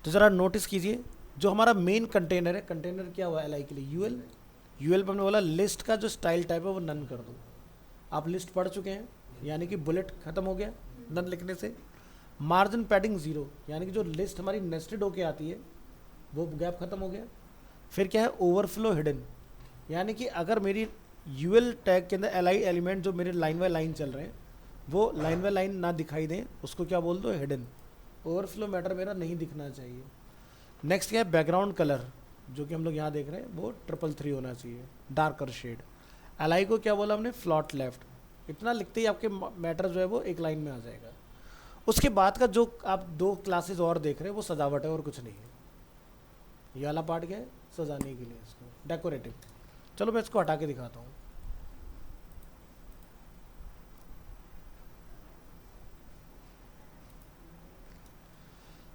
तो ज़रा नोटिस कीजिए, जो हमारा मेन कंटेनर है, कंटेनर क्या हुआ एल आई के लिए, यूएल। यूएल पर हमने बोला लिस्ट का जो स्टाइल टाइप है वो नन कर दो। आप लिस्ट पढ़ चुके हैं, यानी कि बुलेट खत्म हो गया नन लिखने से। मार्जिन पैडिंग 0, यानी कि जो लिस्ट हमारी नेस्टेड होके आती है वो गैप खत्म हो गया। फिर क्या है, ओवरफ्लो हिडन, यानी कि अगर मेरी यूएल टैग के अंदर एल आई एलिमेंट जो मेरे लाइन बाय लाइन चल रहे हैं वो लाइन बाय लाइन ना दिखाई दें, उसको क्या बोल दो, हिडन। ओवरफ्लो मैटर मेरा नहीं दिखना चाहिए। नेक्स्ट क्या है, बैकग्राउंड कलर, जो कि हम लोग यहाँ देख रहे हैं वो 333 होना चाहिए, डार्कर शेड। एल आई को क्या बोला हमने, फ्लॉट लेफ्ट। इतना लिखते ही आपके मैटर जो है वो एक लाइन में आ जाएगा। उसके बाद का जो आप 2 क्लासेस और देख रहे हैं वो सजावट है और कुछ नहीं है। ये वाला पार्ट क्या है, सजाने के लिए, इसको डेकोरेटिव। चलो मैं इसको हटा के दिखाता हूँ।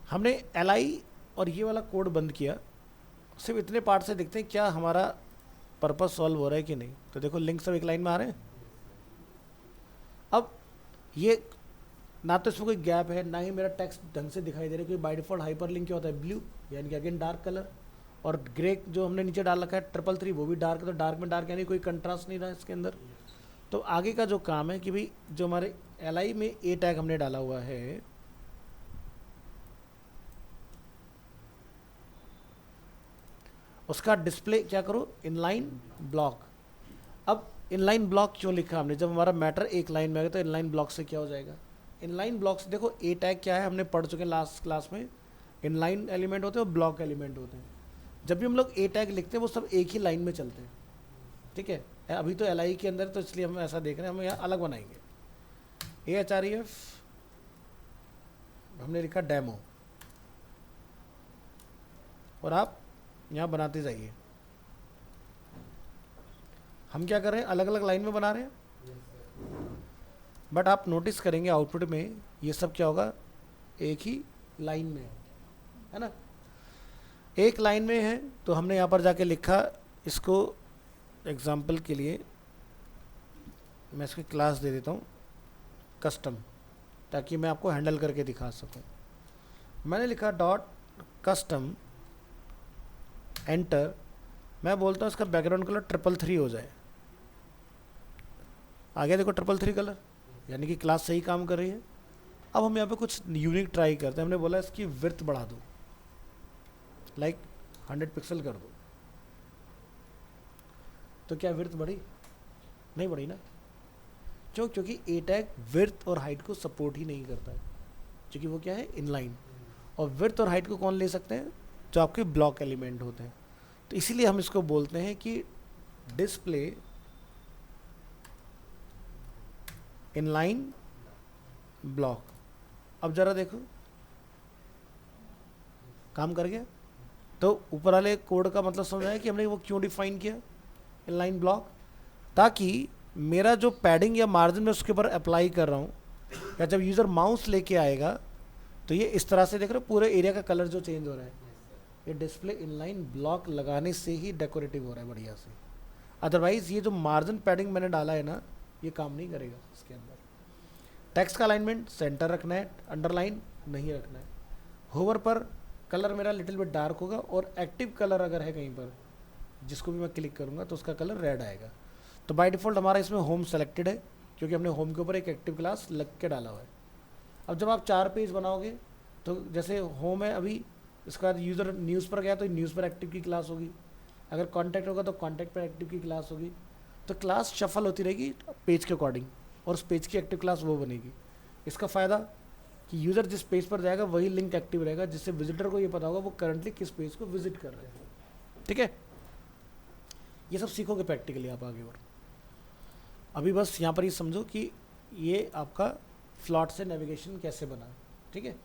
हमने एल आई और ये वाला कोड बंद किया, सिर्फ इतने पार्ट से देखते हैं क्या हमारा पर्पस सॉल्व हो रहा है कि नहीं। तो देखो लिंक सब एक लाइन में आ रहे हैं। अब ये ना तो इसमें कोई गैप है, ना ही मेरा टेक्स्ट ढंग से दिखाई दे रहा है, क्योंकि बाय डिफॉल्ट हाइपर लिंक क्या होता है, ब्लू, यानी कि अगेन डार्क कलर। और ग्रे जो हमने नीचे डाल रखा है 333 वो भी डार्क है, तो डार्क में डार्क यानी कोई कंट्रास्ट नहीं रहा इसके अंदर। तो आगे का जो काम है कि भाई जो हमारे एल आई में ए टैग हमने डाला हुआ है, उसका डिस्प्ले क्या करो, इनलाइन ब्लॉक। अब इनलाइन ब्लॉक क्यों लिखा हमने, जब हमारा मैटर एक लाइन में आ गया तो इनलाइन ब्लॉक से क्या हो जाएगा, इनलाइन ब्लॉक से देखो ए टैग क्या है, हमने पढ़ चुके हैं लास्ट क्लास में। इनलाइन एलिमेंट होते हैं और ब्लॉक एलिमेंट होते हैं। जब भी हम लोग ए टैग लिखते हैं वो सब एक ही लाइन में चलते हैं। ठीक है, अभी तो एल आई के अंदर, तो इसलिए हम ऐसा देख रहे हैं, हम यहाँ अलग बनाएंगे। A H R E F हमने लिखा डेमो, और आप यहाँ बनाते जाइए। हम क्या कर रहे हैं, अलग अलग लाइन में बना रहे हैं, बट आप नोटिस करेंगे आउटपुट में ये सब क्या होगा, एक ही लाइन में है ना। एक लाइन में है तो हमने यहाँ पर जाके लिखा, इसको एग्जाम्पल के लिए मैं इसकी क्लास दे देता हूँ कस्टम, ताकि मैं आपको हैंडल करके दिखा सकूँ। मैंने लिखा डॉट कस्टम एंटर। मैं बोलता हूँ इसका बैकग्राउंड कलर 333 हो जाए। आगे देखो 333 कलर, यानी कि क्लास सही काम कर रही है। अब हम यहाँ पे कुछ यूनिक ट्राई करते हैं। हमने बोला इसकी विड्थ बढ़ा दो, लाइक 100 पिक्सल कर दो। तो क्या विड्थ बढ़ी, नहीं बढ़ी ना, क्यों, क्योंकि ए टैग विड्थ और हाइट को सपोर्ट ही नहीं करता है, क्योंकि वो क्या है, इनलाइन। और विड्थ और हाइट को कौन ले सकते हैं, जो आपके ब्लॉक एलिमेंट होते हैं। तो इसीलिए हम इसको बोलते हैं कि डिस्प्ले इनलाइन ब्लॉक। अब जरा देखो काम कर गया। तो ऊपर वाले कोड का मतलब समझ आया कि हमने वो क्यों डिफाइन किया। इनलाइन ब्लॉक, ताकि मेरा जो पैडिंग या मार्जिन में उसके ऊपर अप्लाई कर रहा हूँ, या जब यूज़र माउस लेके आएगा तो ये इस तरह से देख रहे हो पूरे एरिया का कलर जो चेंज हो रहा है, ये डिस्प्ले इनलाइन ब्लॉक लगाने से ही डेकोरेटिव हो रहा है बढ़िया से। अदरवाइज़ ये जो मार्जिन पैडिंग मैंने डाला है ना, ये काम नहीं करेगा इसके अंदर। टेक्स्ट का अलाइनमेंट सेंटर रखना है, अंडरलाइन नहीं रखना है। होवर पर कलर मेरा लिटिल बिट डार्क होगा, और एक्टिव कलर अगर है कहीं पर जिसको भी मैं क्लिक करूँगा तो उसका कलर रेड आएगा। तो बाय डिफ़ॉल्ट हमारा इसमें होम सेलेक्टेड है, क्योंकि हमने होम के ऊपर एक एक्टिव क्लास लग के डाला हुआ है। अब जब आप 4 पेज बनाओगे तो जैसे होम है अभी, इसके बाद यूज़र न्यूज़ पर गया तो न्यूज़ पर एक्टिव की क्लास होगी, अगर कॉन्टैक्ट होगा तो कॉन्टैक्ट पर एक्टिव की क्लास होगी। तो क्लास शफल होती रहेगी पेज के अकॉर्डिंग, और उस पेज की एक्टिव क्लास वो बनेगी। इसका फ़ायदा कि यूज़र जिस पेज पर जाएगा वही लिंक एक्टिव रहेगा, जिससे विजिटर को ये पता होगा वो करंटली किस पेज को विजिट कर रहे हैं। ठीक है, ये सब सीखोगे प्रैक्टिकली आप आगे। और अभी बस यहाँ पर ही समझो कि ये आपका फ्लॉट से नेविगेशन कैसे बना। ठीक है,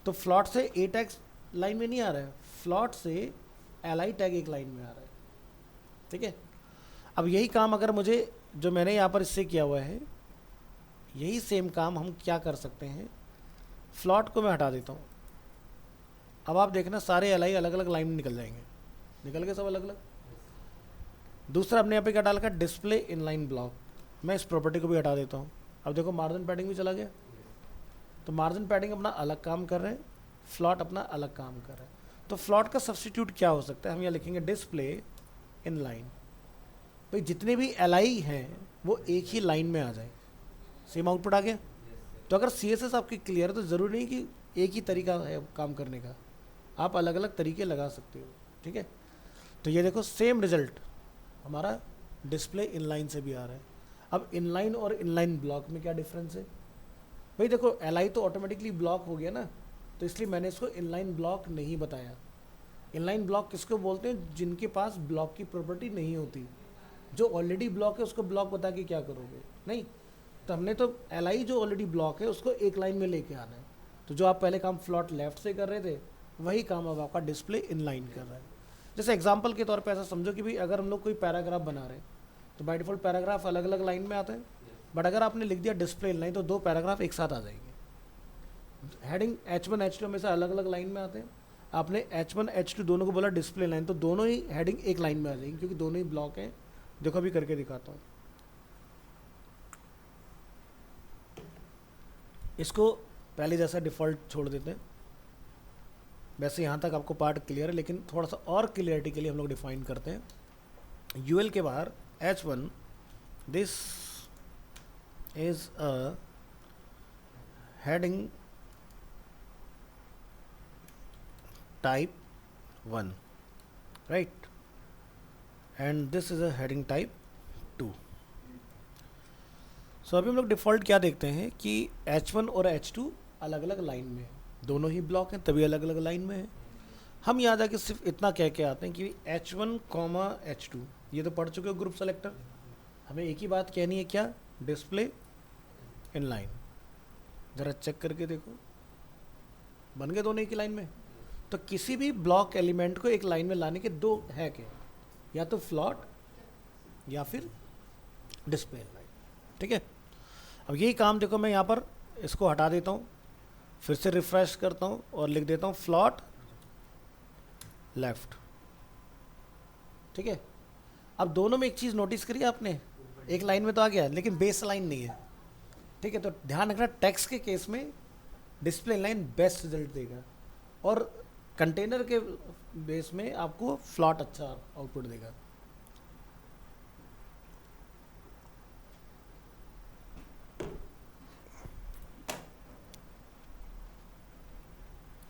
तो फ्लॉट से ए टैग लाइन में नहीं आ रहा है, फ्लॉट से एल टैग एक लाइन में आ रहा है। ठीक है, अब यही काम अगर मुझे जो मैंने यहाँ पर इससे किया हुआ है, यही सेम काम हम क्या कर सकते हैं, फ्लॉट को मैं हटा देता हूँ। अब आप देखना सारे एल अलग अलग लाइन में निकल जाएंगे, निकल गए सब अलग अलग। दूसरा अपने यहाँ पे क्या डाल का, डिस्प्ले इनलाइन ब्लॉक, मैं इस प्रॉपर्टी को भी हटा देता हूँ। अब देखो मार्जिन पैडिंग भी चला गया, तो मार्जिन पैडिंग अपना अलग काम कर रहे हैं, फ्लॉट अपना अलग काम कर रहा है। तो फ्लॉट का सब्स्टिट्यूट क्या हो सकता है, हम यहाँ लिखेंगे डिस्प्ले इनलाइन। भाई जितने भी एल हैं वो एक ही लाइन में आ जाए, सेम आउटपुट आ गया। तो अगर CSS आपकी क्लियर है तो ज़रूरी नहीं कि एक ही तरीका है काम करने का, आप अलग अलग तरीके लगा सकते हो। ठीक है, तो ये देखो सेम रिजल्ट हमारा डिस्प्ले इनलाइन से भी आ रहा है। अब इनलाइन और इनलाइन ब्लॉक में क्या डिफरेंस है, भाई देखो LI तो ऑटोमेटिकली ब्लॉक हो गया ना, तो इसलिए मैंने इसको इनलाइन ब्लॉक नहीं बताया। इनलाइन ब्लॉक किसको बोलते हैं, जिनके पास ब्लॉक की प्रॉपर्टी नहीं होती। जो ऑलरेडी ब्लॉक है उसको ब्लॉक बता के क्या करोगे, नहीं। तो हमने तो LI जो ऑलरेडी ब्लॉक है उसको एक लाइन में लेके आना है। तो जो आप पहले काम फ्लॉट लेफ्ट से कर रहे थे, वही काम अब आपका डिस्प्ले इनलाइन कर रहा है। जैसे एग्जांपल के तौर पे ऐसा समझो कि भाई अगर हम लोग कोई पैराग्राफ बना रहे हैं तो बाय डिफ़ॉल्ट पैराग्राफ अलग अलग लाइन में आते हैं, बट अगर आपने लिख दिया डिस्प्ले इनलाइन तो 2 पैराग्राफ एक साथ आ जाएंगे। हेडिंग H1 H2 हमेशा अलग अलग लाइन में आते हैं, आपने H1 H2 दोनों को बोला डिस्प्ले लाइन, तो दोनों ही हेडिंग एक लाइन में आ जाएंगी, क्योंकि दोनों ही ब्लॉक हैं। देखो अभी करके दिखाता हूँ। इसको पहले जैसा डिफ़ॉल्ट छोड़ देते हैं। वैसे यहाँ तक आपको पार्ट क्लियर है, लेकिन थोड़ा सा और क्लियरिटी के लिए हम लोग डिफाइन करते हैं। UL के बाहर H1, this is a heading type 1, right, and this is a heading type 2। सो अभी हम लोग डिफ़ॉल्ट क्या देखते हैं कि H1 और H2 अलग अलग लाइन में है, दोनों ही ब्लॉक हैं तभी अलग अलग लाइन में है। हम यहाँ जाके सिर्फ इतना कह के आते हैं कि H1, H2 ये तो पढ़ चुके हो ग्रुप सेलेक्टर। हमें एक ही बात कहनी है, क्या, डिस्प्ले इनलाइन। ज़रा चेक करके देखो, बन गए दोनों एक ही लाइन में। तो किसी भी ब्लॉक एलिमेंट को एक लाइन में लाने के 2 है के, या तो फ्लॉट या फिर डिस्प्ले इनलाइन। ठीक है, अब यही काम देखो मैं यहाँ पर इसको हटा देता हूँ, फिर से रिफ्रेश करता हूँ और लिख देता हूँ फ्लॉट लेफ्ट। ठीक है, अब दोनों में एक चीज़ नोटिस करी आपने, एक लाइन में तो आ गया लेकिन बेस लाइन नहीं है। ठीक है, तो ध्यान रखना टेक्स्ट के केस में डिस्प्ले लाइन बेस्ट रिजल्ट देगा, और कंटेनर के बेस में आपको फ्लॉट अच्छा आउटपुट देगा।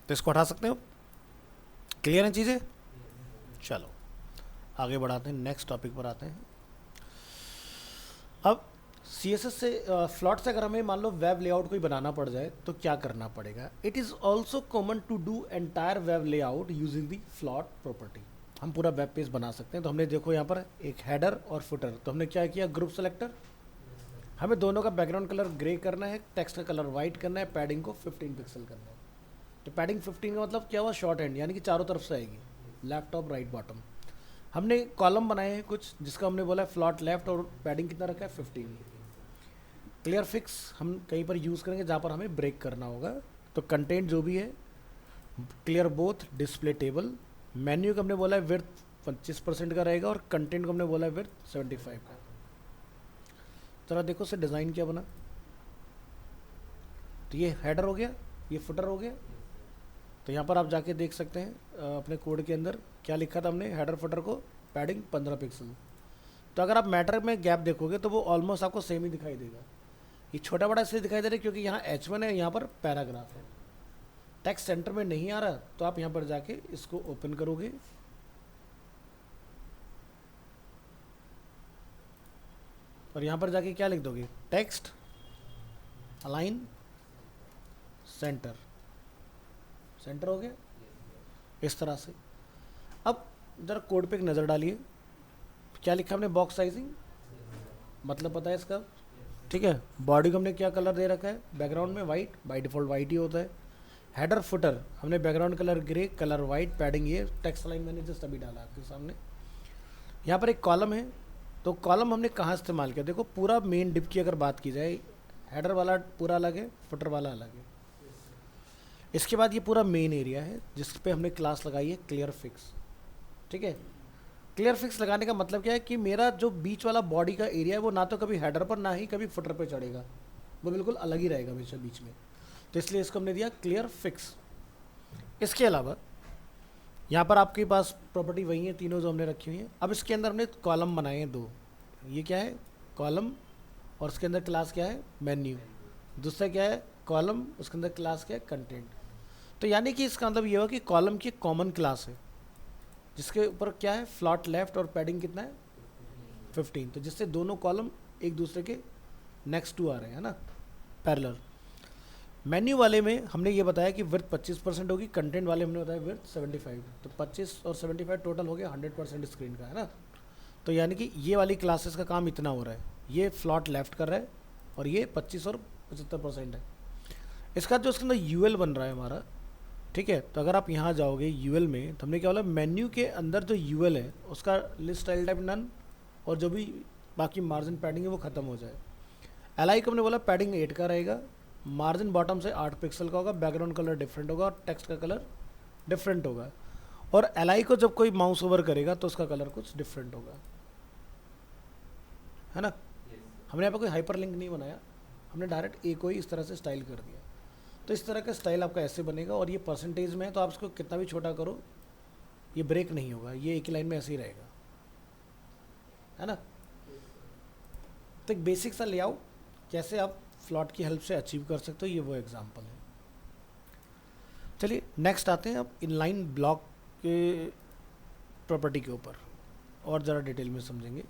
तो इसको हटा सकते हो, क्लियर है चीज़ें। चलो आगे बढ़ाते हैं, नेक्स्ट टॉपिक पर आते हैं। अब CSS से फ्लॉट से अगर हमें मान लो वेब लेआउट कोई बनाना पड़ जाए तो क्या करना पड़ेगा। It is also common to do entire web layout using the float property. हम पूरा वेब पेज बना सकते हैं। तो हमने देखो यहाँ पर एक हेडर और फुटर, तो हमने क्या किया, ग्रुप सेलेक्टर, हमें दोनों का बैकग्राउंड कलर ग्रे करना है, टेक्स्ट का कलर वाइट करना है, पैडिंग को 15 पिक्सल करना है। तो पैडिंग 15 का मतलब क्या हुआ, शॉर्ट हैंड, यानी कि चारों तरफ से आएगी, लेफ्ट टॉप राइट बॉटम। हमने कॉलम बनाए हैं कुछ जिसका हमने बोला फ्लॉट लेफ्ट और पैडिंग कितना रखा है 15। क्लियर फिक्स हम कहीं पर यूज़ करेंगे जहाँ पर हमें ब्रेक करना होगा। तो कंटेंट जो भी है clear both display table. Menu का हमने बोला है विड्थ 25% का रहेगा और कंटेंट को हमने बोला है विड्थ 75 का। जरा देखो से डिज़ाइन क्या बना। तो ये हेडर हो गया, ये फुटर हो गया। तो यहाँ पर आप जाके देख सकते हैं अपने कोड के अंदर क्या लिखा था हमने, हेडर फुटर को पैडिंग 15 पिक्सल। तो अगर आप मैटर में गैप देखोगे तो वो ऑलमोस्ट आपको सेम ही दिखाई देगा। ये छोटा बड़ा इसलिए दिखाई दे रहा है क्योंकि यहाँ H1 है, यहाँ पर पैराग्राफ है, टेक्स्ट सेंटर में नहीं आ रहा। तो आप यहाँ पर जाके इसको ओपन करोगे और यहाँ पर जाके क्या लिख दोगे, टेक्स्ट अलाइन सेंटर। सेंटर हो गया इस तरह से। अब जरा कोड पे एक नज़र डालिए, क्या लिखा हमने, बॉक्स साइजिंग, मतलब पता है इसका, ठीक है। बॉडी को हमने क्या कलर दे रखा है, बैकग्राउंड में वाइट, बाय डिफ़ॉल्ट वाइट ही होता है। हेडर फुटर हमने background colour grey, colour white, padding ये, टेक्स्ट लाइन मैंने जस्ट अभी डाला आपके सामने। यहाँ पर एक कॉलम है, तो कॉलम हमने कहाँ इस्तेमाल किया, देखो पूरा मेन डिप की अगर बात की जाए, हेडर वाला पूरा अलग है, फुटर वाला अलग है। इसके बाद ये पूरा मेन एरिया है जिस पे हमने क्लास लगाई है क्लियर फिक्स, ठीक है। क्लियर फिक्स लगाने का मतलब क्या है कि मेरा जो बीच वाला बॉडी का एरिया है वो ना तो कभी हेडर पर ना ही कभी फुटर पे चढ़ेगा, वो बिल्कुल अलग ही रहेगा हमेशा बीच में। तो इसलिए इसको हमने दिया क्लियर फिक्स। इसके अलावा यहाँ पर आपके पास प्रॉपर्टी वही है तीनों जो हमने रखी हुई हैं। अब इसके अंदर हमने कॉलम बनाए हैं दो, ये क्या है कॉलम और उसके अंदर क्लास क्या है मेन्यू, दूसरा क्या है कॉलम, उसके अंदर क्लास क्या है कंटेंट। तो यानी कि इसका मतलब ये हुआ कि कॉलम की कॉमन क्लास है जिसके ऊपर क्या है फ्लॉट लेफ्ट और पैडिंग कितना है 15, तो जिससे दोनों कॉलम एक दूसरे के नेक्स्ट टू आ रहे हैं, है ना, पैरेलल। मेन्यू वाले में हमने ये बताया कि विड्थ 25% होगी, कंटेंट वाले हमने बताया विड्थ 75, तो 25 और 75 टोटल हो गया 100% स्क्रीन का, है ना। तो यानी कि ये वाली क्लासेस का काम इतना हो रहा है, ये फ्लॉट लेफ्ट कर रहा है और ये 25 और 75% है। इसका जो उसके अंदर यूएल बन रहा है हमारा, ठीक है। तो अगर आप यहाँ जाओगे यूएल में, तो हमने क्या बोला मेन्यू के अंदर जो यूएल है उसका लिस्ट स्टाइल टाइप नन और जो भी बाकी मार्जिन पैडिंग है वो ख़त्म हो जाए। एलआई को हमने बोला पैडिंग 8 का रहेगा, मार्जिन बॉटम से 8 पिक्सल का होगा, बैकग्राउंड कलर डिफरेंट होगा और टेक्स्ट का कलर डिफरेंट होगा। और एलआई को जब कोई माउस ओवर करेगा तो उसका कलर कुछ डिफरेंट होगा, है ना। हमने यहाँ पर कोई हाइपर लिंक नहीं बनाया, हमने डायरेक्ट ए को ही इस तरह से स्टाइल कर दिया। तो इस तरह का स्टाइल आपका ऐसे बनेगा और ये परसेंटेज में है, तो आप इसको कितना भी छोटा करो ये ब्रेक नहीं होगा, ये एक ही लाइन में ऐसे ही रहेगा, है ना। तो एक बेसिक सा लेआउट कैसे आप फ्लॉट की हेल्प से अचीव कर सकते हो, ये वो एग्जांपल है। चलिए नेक्स्ट आते हैं अब इनलाइन ब्लॉक के प्रॉपर्टी के ऊपर और ज़रा डिटेल में समझेंगे।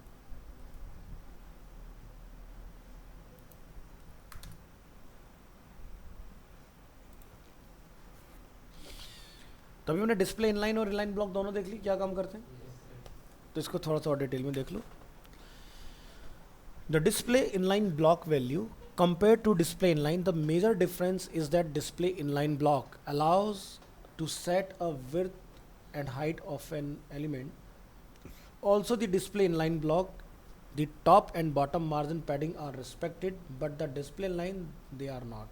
तभी हमने डिस्प्ले इनलाइन और इनलाइन ब्लॉक दोनों देख ली क्या काम करते हैं, तो इसको थोड़ा सा और डिटेल में देख लो। The display inline block value compared to display inline, the major difference is that display inline block allows to set a width and height of an element. Also the display inline block, the top and bottom margin padding are respected, but the display inline they are not.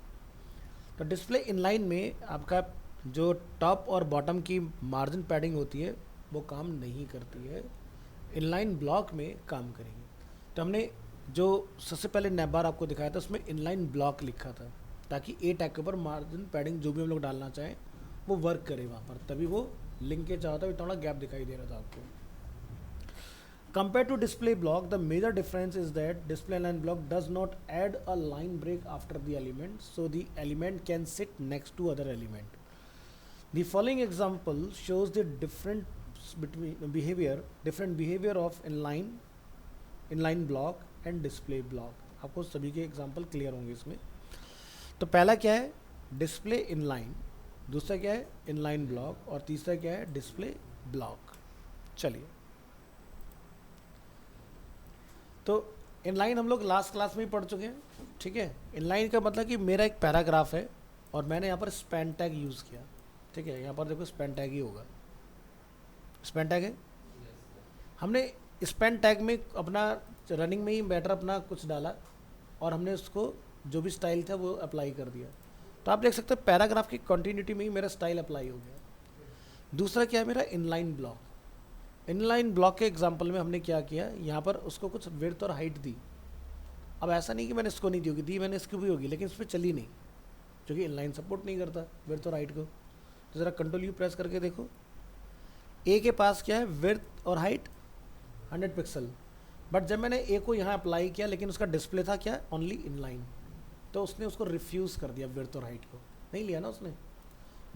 तो display inline में आपका जो top और bottom की margin padding होती है वो काम नहीं करती है, इनलाइन ब्लॉक में काम करेंगे। तो हमने जो सबसे पहले नैबार आपको दिखाया था उसमें इनलाइन ब्लॉक लिखा था ताकि ए टैग के ऊपर मार्जिन पैडिंग जो भी हम लोग डालना चाहें वो वर्क करे वहाँ पर, तभी वो लिंक के चाहता है, थोड़ा गैप दिखाई दे रहा था आपको। Compare to display block the major difference is that display inline block does not add a line break after the element, so the element can sit next to other element. The following example shows the different behavior of inline block and display block. आपको सभी के example clear होंगे इसमें। तो पहला क्या है display inline, दूसरा क्या है इनलाइन ब्लॉक और तीसरा क्या है डिस्प्ले ब्लॉक। चलिए तो इनलाइन हम लोग लास्ट क्लास में ही पढ़ चुके हैं, ठीक है। इनलाइन का मतलब कि मेरा एक पैराग्राफ है और मैंने यहाँ पर स्पैन टैग यूज़ किया, ठीक है। यहाँ पर देखो स्पैन टैग ही होगा, स्पैन टैग है। हमने स्पेन टैग में अपना रनिंग में ही मैटर अपना कुछ डाला और हमने उसको जो भी स्टाइल था वो अप्लाई कर दिया। तो आप देख सकते हैं पैराग्राफ की कंटिन्यूटी में ही मेरा स्टाइल अप्लाई हो गया। दूसरा क्या है मेरा इनलाइन ब्लॉक। इनलाइन ब्लॉक के एग्जांपल में हमने क्या किया, यहाँ पर उसको कुछ विड्थ और हाइट दी। अब ऐसा नहीं कि मैंने इसको नहीं दी होगी, दी मैंने इसको भी होगी, लेकिन इस पर चली नहीं क्योंकि इनलाइन सपोर्ट नहीं करता विड्थ और हाइट को। तो ज़रा कंट्रोल यू प्रेस करके देखो, ए के पास क्या है विड्थ और हाइट 100 पिक्सल, बट जब मैंने ए को यहाँ अप्लाई किया लेकिन उसका डिस्प्ले था क्या, ओनली इनलाइन, तो उसने उसको रिफ्यूज़ कर दिया, विड्थ और हाइट को नहीं लिया ना उसने।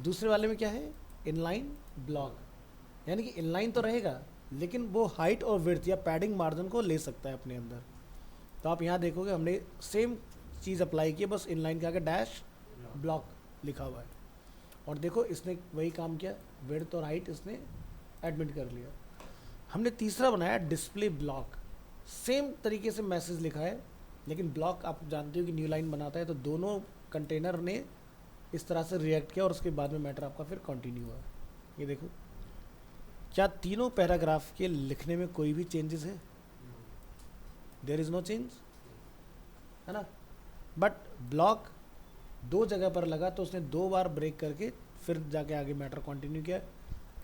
दूसरे वाले में क्या है इनलाइन ब्लॉक, यानी कि इनलाइन तो रहेगा लेकिन वो हाइट और विड्थ या पैडिंग मार्जिन को ले सकता है अपने अंदर। तो आप यहाँ देखोगे हमने सेम चीज़ अप्लाई की, बस इनलाइन के आगे डैश ब्लॉक लिखा हुआ है, और देखो इसने वही काम किया, विड्थ और हाइट इसने एडमिट कर लिया। हमने तीसरा बनाया डिस्प्ले ब्लॉक, सेम तरीके से मैसेज लिखा है लेकिन ब्लॉक आप जानते हो कि न्यू लाइन बनाता है, तो दोनों कंटेनर ने इस तरह से रिएक्ट किया और उसके बाद में मैटर आपका फिर कंटिन्यू हुआ। ये देखो, क्या तीनों पैराग्राफ के लिखने में कोई भी चेंजेस है? देयर इज़ नो चेंज, है ना। बट ब्लॉक दो जगह पर लगा तो उसने दो बार ब्रेक करके फिर जाके आगे मैटर कंटिन्यू किया।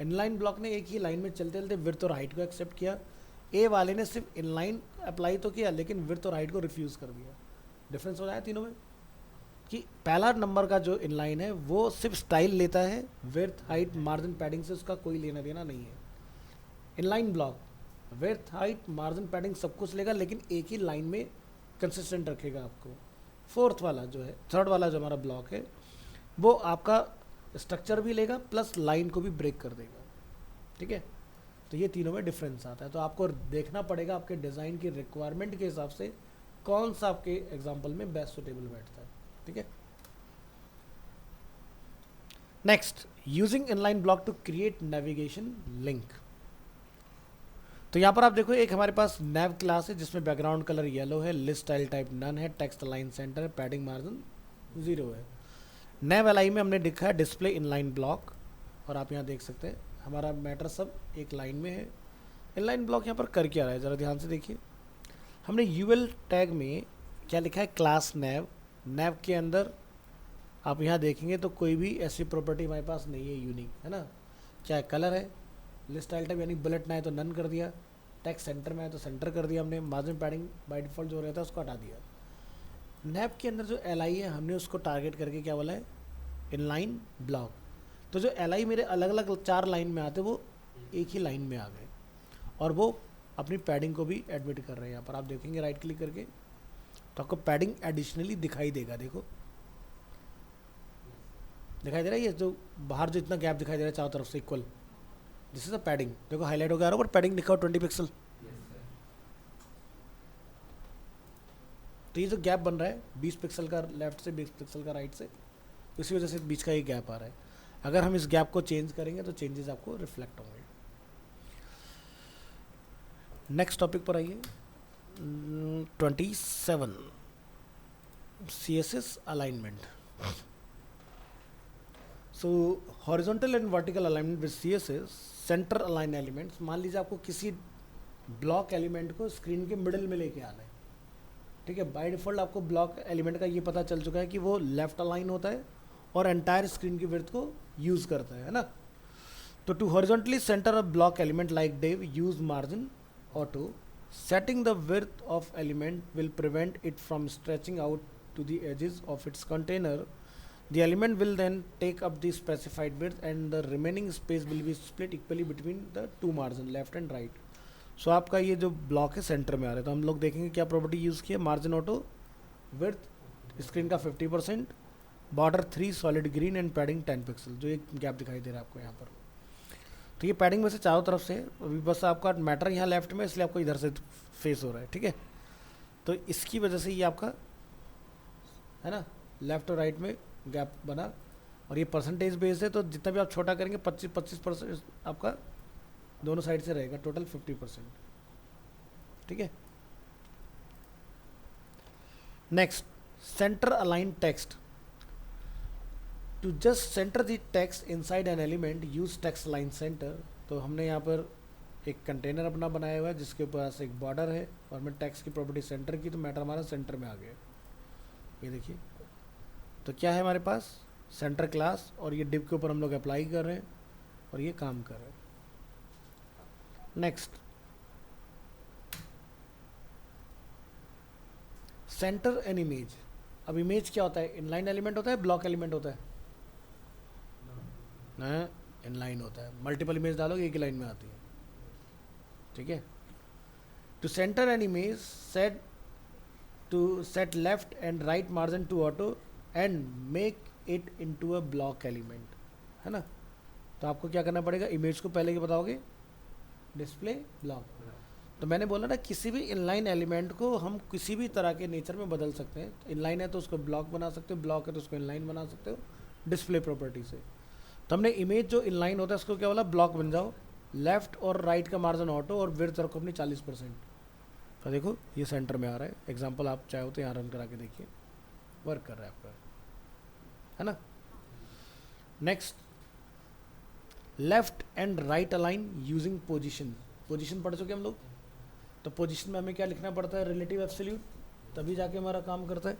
इनलाइन ब्लॉक ने एक ही लाइन में चलते चलते विड्थ और हाइट को एक्सेप्ट किया। ए वाले ने सिर्फ इनलाइन अप्लाई तो किया लेकिन विड्थ और हाइट को रिफ्यूज़ कर दिया। डिफरेंस हो रहा है तीनों में कि पहला नंबर का जो इनलाइन है वो सिर्फ स्टाइल लेता है, विड्थ हाइट मार्जिन पैडिंग से उसका कोई लेना देना नहीं है। Inline block width height margin padding सब कुछ लेगा लेकिन एक ही लाइन में कंसिस्टेंट रखेगा आपको। फोर्थ वाला जो है, थर्ड वाला जो हमारा ब्लॉक है, वो आपका स्ट्रक्चर भी लेगा प्लस लाइन को भी ब्रेक कर देगा। ठीक है, तो ये तीनों में डिफरेंस आता है। तो आपको देखना पड़ेगा आपके डिज़ाइन की रिक्वायरमेंट के हिसाब से कौन सा आपके एग्जाम्पल में बेस्ट सुटेबल बैठता है। ठीक है, next, using inline block to create navigation link. तो यहाँ पर आप देखो एक हमारे पास नेव क्लास है जिसमें बैकग्राउंड कलर येलो है, लिस्ट स्टाइल टाइप नन है, टेक्स्ट अलाइन सेंटर है, पैडिंग मार्जिन 0 है। नेव एल आई में हमने लिखा है डिस्प्ले इनलाइन ब्लॉक, और आप यहाँ देख सकते हैं हमारा मैटर सब एक लाइन में है। इनलाइन ब्लॉक यहाँ पर कर क्या रहा है ज़रा ध्यान से देखिए। हमने यूएल टैग में क्या लिखा है, क्लास नेव। नेव के अंदर आप यहाँ देखेंगे तो कोई भी ऐसी प्रॉपर्टी हमारे पास नहीं है यूनिक, है ना। क्या है, कलर है, लिस्ट स्टाइल टाइप यानी बुलेट ना है तो नन कर दिया, टेक्स्ट सेंटर में है तो सेंटर कर दिया हमने, मार्जिन पैडिंग बाय डिफ़ॉल्ट जो रहता है उसको हटा दिया। नैप के अंदर जो एल आई है हमने उसको टारगेट करके क्या बोला है, इनलाइन ब्लॉक। तो जो एल आई मेरे अलग अलग 4 लाइन में आते वो एक ही लाइन में आ गए और वो अपनी पैडिंग को भी एडमिट कर रहे हैं। यहाँ पर आप देखेंगे राइट क्लिक करके तो आपको पैडिंग एडिशनली दिखाई देगा। देखो दिखाई दे रहा है, ये जो बाहर जो इतना गैप दिखाई दे रहा है चारों तरफ से equal, this is a padding. देखो हाईलाइट हो गया बट पैडिंग लिखा हो 20 पिक्सल। तो ये जो गैप बन रहा है 20 पिक्सल का लेफ्ट से 20 पिक्सल का राइट से, इसी वजह से बीच का ये गैप आ रहा है। अगर हम इस गैप को चेंज करेंगे तो चेंजेस आपको रिफ्लेक्ट होंगे। नेक्स्ट टॉपिक पर आइए, 27 CSS alignment. So horizontal and vertical alignment with CSS centre align elements. मान लीजिए आपको किसी ब्लॉक एलिमेंट को स्क्रीन के मिडिल में लेके आना है, ठीक है। बाय डिफ़ॉल्ट आपको ब्लॉक एलिमेंट का ये पता चल चुका है कि वो लेफ्ट अलाइन होता है और एंटायर स्क्रीन की विड्थ को यूज़ करता है ना। तो to horizontally center a block element like div use margin auto. Setting the width of element will prevent it from stretching out to the edges of its container. The element will then take up the specified width and the remaining space will be split equally between the two margin left and right. So आपका ये जो block है centre में आ रहा है, तो हम लोग देखेंगे क्या प्रॉपर्टी यूज़ की है, मार्जिन ऑटो, विड्थ स्क्रीन का 50%, border 3 solid green and padding 10 pixel, जो एक गैप दिखाई दे रहा है आपको यहाँ पर। तो ये पैडिंग वैसे चारों तरफ से, अभी बस आपका मैटर यहाँ लेफ्ट में इसलिए आपको इधर से फेस हो रहा है, ठीक है। तो इसकी वजह से ये आपका है ना लेफ्ट और राइट में गैप बना, और ये परसेंटेज बेस्ड है तो जितना भी आप छोटा करेंगे 25% आपका दोनों साइड से रहेगा, टोटल 50%, ठीक है। Next, center align text. To just center the text inside an element use text align center. तो हमने यहाँ पर एक कंटेनर अपना बनाया हुआ है जिसके पास एक बॉर्डर है और मैं टेक्स्ट की प्रॉपर्टी सेंटर की, तो मैटर हमारा सेंटर में आ गया। ये देखिए, तो क्या है हमारे पास सेंटर क्लास, और ये डिव के ऊपर हम लोग अप्लाई कर रहे हैं और ये काम कर रहे हैं। Next, centre an image. अब इमेज क्या होता है, इनलाइन एलिमेंट होता है, ब्लॉक एलिमेंट होता है, इनलाइन होता है। मल्टीपल इमेज डालोगे एक ही लाइन में आती है, ठीक है। To center an image set to set left and right margin to auto and make it into a block element, है ना। तो आपको क्या करना पड़ेगा, इमेज को पहले क्या बताओगे, डिस्प्ले ब्लॉक। तो मैंने बोला ना, किसी भी इनलाइन एलिमेंट को हम किसी भी तरह के नेचर में बदल सकते हैं। तो इनलाइन है तो उसको ब्लॉक बना सकते हो, ब्लॉक है तो उसको इनलाइन बना सकते हो डिस्प्ले प्रॉपर्टी से। तो हमने इमेज जो इनलाइन होता है उसको क्या बोला, ब्लॉक बन जाओ, लेफ्ट और राइट का मार्जिन ऑटो और विड्थ रखो अपनी 40%। तो देखो ये सेंटर में आ रहा है। एग्जाम्पल आप चाहो तो यहाँ रन करा के देखिए, वर्क कर रहा है आपका, है ना। Next, left and right align using position. Position पढ़ चुके हम लोग, तो पोजीशन में हमें क्या लिखना पड़ता है, रिलेटिव एब्सोल्यूट, तभी जाके हमारा काम करता है।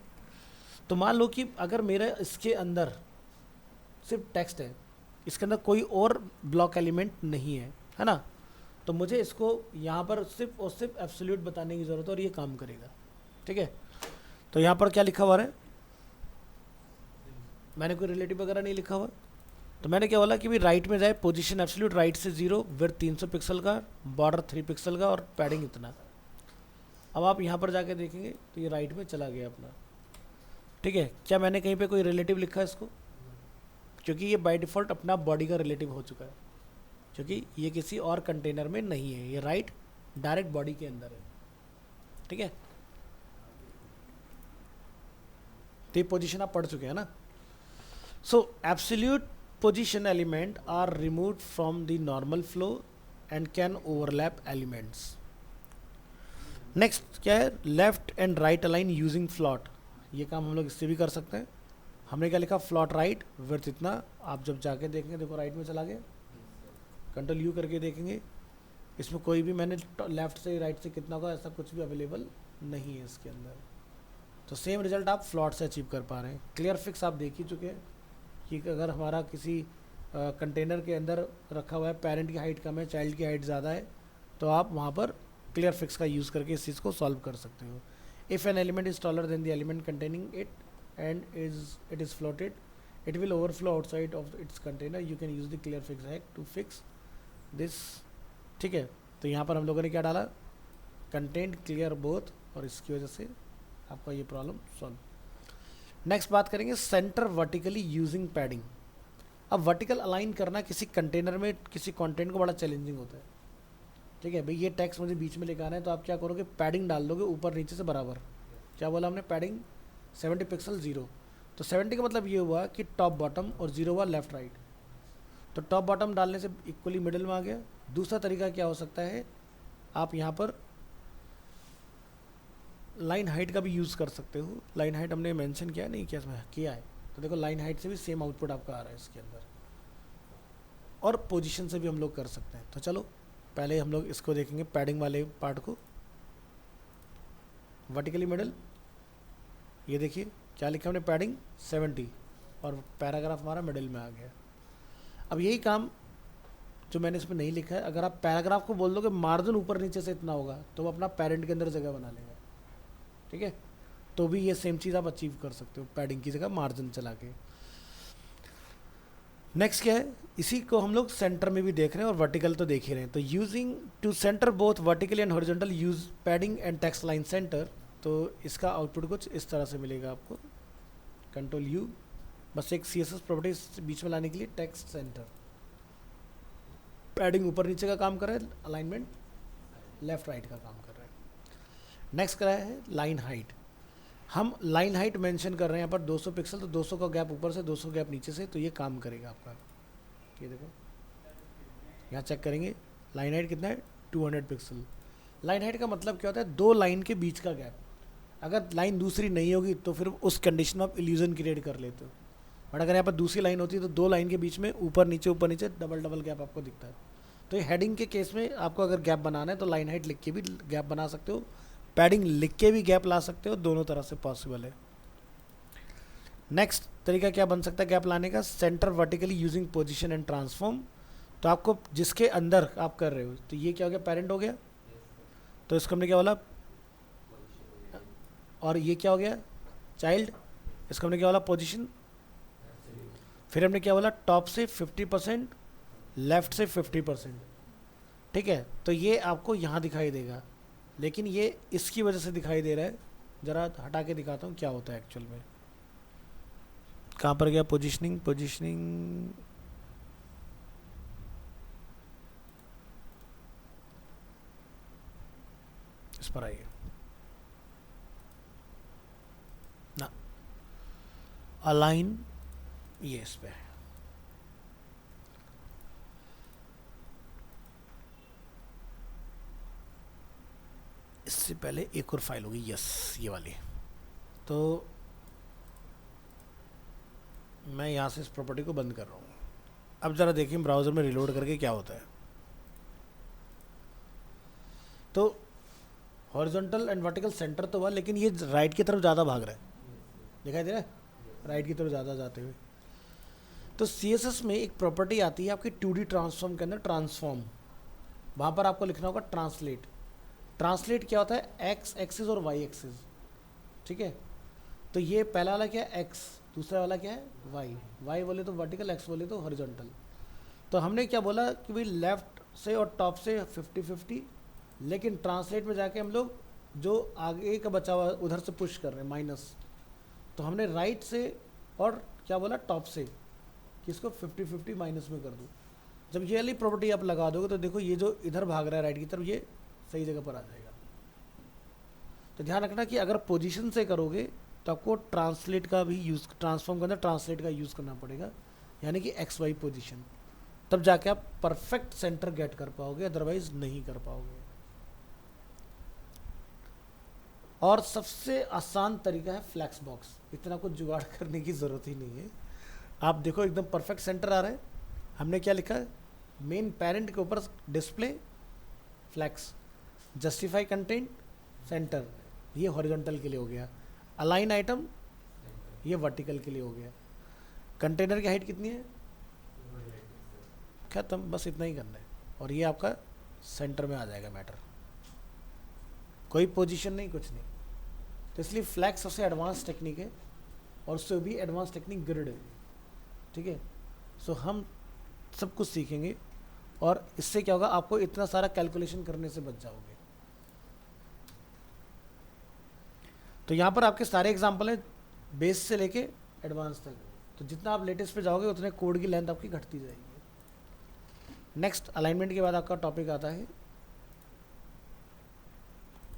तो मान लो कि अगर मेरे इसके अंदर सिर्फ टेक्स्ट है, इसके अंदर कोई और ब्लॉक एलिमेंट नहीं है ना, तो मुझे इसको यहाँ पर सिर्फ और सिर्फ एब्सोल्यूट बताने की ज़रूरत है और ये काम करेगा, ठीक है। तो यहाँ पर क्या लिखा हुआ है, मैंने कोई रिलेटिव वगैरह नहीं लिखा हुआ। तो मैंने क्या बोला कि भाई राइट में जाए, पोजीशन एब्सोल्यूट राइट से 0, विड्थ 300 पिक्सल का, बॉर्डर 3 पिक्सल का और पैडिंग इतना। अब आप यहाँ पर जाके देखेंगे तो ये राइट में चला गया अपना, ठीक है। क्या मैंने कहीं पे कोई रिलेटिव लिखा है इसको, क्योंकि ये बाय डिफ़ॉल्ट अपना बॉडी का रिलेटिव हो चुका है, क्योंकि ये किसी और कंटेनर में नहीं है, ये राइट डायरेक्ट बॉडी के अंदर है, ठीक है। तो ये पोजीशन आप पढ़ चुके हैं ना। सो absolute position element are removed from the normal flow and can overlap elements. Next क्या है, left and right align using float। ये काम हम लोग इससे भी कर सकते हैं। हमने क्या लिखा, फ्लॉट राइट, विड्थ इतना। आप जब जाके देखेंगे, देखो राइट में चला गया, कंट्रोल यू करके देखेंगे, इसमें कोई भी मैंने लेफ्ट से राइट से कितना होगा ऐसा कुछ भी अवेलेबल नहीं है इसके अंदर। तो सेम रिजल्ट आप फ्लॉट से अचीव कर पा रहे हैं। क्लियर फिक्स आप देख ही चुके हैं कि अगर हमारा किसी कंटेनर के अंदर रखा हुआ है, पेरेंट की हाइट कम है, चाइल्ड की हाइट ज़्यादा है, तो आप वहाँ पर क्लियर फिक्स का यूज़ करके इस चीज़ को सॉल्व कर सकते हो। If an element is taller than the element containing it and it is floated, it will overflow outside of its container, you can use the clear fix hack to fix this, ठीक है। तो यहाँ पर हम लोगों ने क्या डाला, कंटेंट क्लियर बोथ, और इसकी वजह से आपका ये प्रॉब्लम सॉल्व। नेक्स्ट बात करेंगे सेंटर वर्टिकली यूजिंग पैडिंग। अब वर्टिकल अलाइन करना किसी कंटेनर में किसी कंटेंट को बड़ा चैलेंजिंग होता है, ठीक है। भाई ये टेक्स्ट मुझे बीच में लेकर आना है, तो आप क्या करोगे, पैडिंग डाल दोगे ऊपर नीचे से बराबर। क्या बोला हमने, पैडिंग 70 पिक्सल 0, तो 70 का मतलब ये हुआ कि टॉप बॉटम और 0 हुआ लेफ्ट राइट। तो टॉप बॉटम डालने से इक्वली मिडिल में आ गया। दूसरा तरीका क्या हो सकता है, आप यहाँ पर लाइन हाइट का भी यूज़ कर सकते हो। लाइन हाइट हमने मेंशन किया नहीं, क्या इसमें किया है, तो देखो लाइन हाइट से भी सेम आउटपुट आपका आ रहा है इसके अंदर, और पोजीशन से भी हम लोग कर सकते हैं। तो चलो पहले हम लोग इसको देखेंगे, पैडिंग वाले पार्ट को, वर्टिकली मिडल। ये देखिए क्या लिखा हमने, पैडिंग 70 और पैराग्राफ हमारा मिडिल में आ गया। अब यही काम जो मैंने इसमें नहीं लिखा है, अगर आप पैराग्राफ को बोल दो कि मार्जिन ऊपर नीचे से इतना होगा, तो वो अपना पेरेंट के अंदर जगह बना लेगा, ठीक है। तो भी ये सेम चीज़ आप अचीव कर सकते हो, पैडिंग की जगह मार्जिन चला के। नेक्स्ट क्या है, इसी को हम लोग सेंटर में भी देख रहे हैं और वर्टिकल तो देख ही रहे हैं। तो using to center both vertical and horizontal use padding and text line center. तो इसका आउटपुट कुछ इस तरह से मिलेगा आपको, कंट्रोल यू, बस एक CSS प्रॉपर्टी बीच में लाने के लिए, टेक्स्ट सेंटर। पैडिंग ऊपर नीचे का काम कर रहा है, अलाइनमेंट लेफ्ट राइट का काम कर रहा है। नेक्स्ट क्या है, लाइन हाइट। हम लाइन हाइट मेंशन कर रहे हैं यहाँ पर 200 पिक्सल, तो 200 का गैप ऊपर से, 200 गैप नीचे से, तो ये काम करेगा आपका। ये देखो यहाँ चेक करेंगे, लाइन हाइट कितना है, 200 पिक्सल। लाइन हाइट का मतलब क्या होता है, दो लाइन के बीच का गैप। अगर लाइन दूसरी नहीं होगी तो फिर उस कंडीशन में आप इल्यूजन क्रिएट कर लेते हो, बट अगर यहाँ पर दूसरी लाइन होती है तो दो लाइन के बीच में ऊपर नीचे डबल डबल गैप आपको दिखता है। तो ये हेडिंग के केस में आपको अगर गैप बनाना है तो लाइन हाइट लिख के भी गैप बना सकते हो, पैडिंग लिख के भी गैप ला सकते हो, दोनों तरह से पॉसिबल है। नेक्स्ट तरीका क्या बन सकता है गैप लाने का, centre vertically using position and transform. तो आपको जिसके अंदर आप कर रहे हो, तो ये क्या हो गया, पेरेंट हो गया, तो इसको हमने क्या बोला, और ये क्या हो गया, चाइल्ड, इसको हमने क्या बोला, पोजीशन। फिर हमने क्या बोला, टॉप से 50%, लेफ्ट से 50%, ठीक है। तो ये आपको यहाँ दिखाई देगा, लेकिन ये इसकी वजह से दिखाई दे रहा है, ज़रा हटा के दिखाता हूँ क्या होता है एक्चुअल में। कहाँ पर गया पोजीशनिंग, पोजीशनिंग इस पर आइए ना, अलाइन, ये इस पे है। इससे पहले एक और फाइल होगी, यस ये वाली। तो मैं यहाँ से इस प्रॉपर्टी को बंद कर रहा हूँ। अब ज़रा देखिए ब्राउज़र में रिलोड करके क्या होता है। तो हॉरिजॉन्टल एंड वर्टिकल सेंटर तो हुआ, लेकिन ये राइट की तरफ ज़्यादा भाग रहा है, दिखाई दे रहा है, राइट की तरफ ज़्यादा जाते हुए। तो CSS में एक प्रॉपर्टी आती है आपकी 2D ट्रांसफॉर्म के अंदर, ट्रांसफॉर्म, वहाँ पर आपको लिखना होगा ट्रांसलेट। ट्रांसलेट क्या होता है, एक्स एक्सिस और वाई एक्सिस, ठीक है। तो ये पहला वाला क्या है, एक्स, दूसरा वाला क्या है, वाई। वाई बोले तो वर्टिकल, एक्स बोले तो हॉरिजॉन्टल। तो हमने क्या बोला कि भाई लेफ्ट से और टॉप से 50-50, लेकिन ट्रांसलेट में जाके हम लोग जो आगे का बचा हुआ उधर से पुश कर रहे हैं माइनस। तो हमने राइट से और क्या बोला, टॉप से, कि इसको 50-50 माइनस में कर दूँ। जब ये वाली प्रॉपर्टी आप लगा दोगे तो देखो ये जो इधर भाग रहा है राइट की तरफ, ये सही जगह पर आ जाएगा। तो ध्यान रखना कि अगर पोजीशन से करोगे तो आपको ट्रांसलेट का भी यूज़, ट्रांसफॉर्म के अंदर ट्रांसलेट का यूज़ करना पड़ेगा, यानी कि XY पोजीशन, तब जाके आप परफेक्ट सेंटर गेट कर पाओगे, अदरवाइज नहीं कर पाओगे। और सबसे आसान तरीका है फ्लैक्स बॉक्स, इतना कुछ जुगाड़ करने की ज़रूरत ही नहीं है। आप देखो एकदम परफेक्ट सेंटर आ रहा है। हमने क्या लिखा है, मेन पेरेंट के ऊपर display flex, justify content center, ये हॉरिजॉन्टल के लिए हो गया, अलाइन आइटम ये वर्टिकल के लिए हो गया, कंटेनर की हाइट कितनी है, खत्म, बस इतना ही करना है, और ये आपका सेंटर में आ जाएगा मैटर, कोई पोजीशन नहीं, कुछ नहीं। तो इसलिए फ्लैक्स सबसे एडवांस टेक्निक है, और उससे भी एडवांस टेक्निक ग्रिड है, ठीक है। सो हम सब कुछ सीखेंगे, और इससे क्या होगा, आपको इतना सारा कैलकुलेशन करने से बच जाओगे। तो यहाँ पर आपके सारे एग्जाम्पल हैं, बेस से लेके एडवांस तक। तो जितना आप लेटेस्ट पे जाओगे उतने कोड की लेंथ आपकी घटती जाएगी। नेक्स्ट अलाइनमेंट के बाद आपका टॉपिक आता है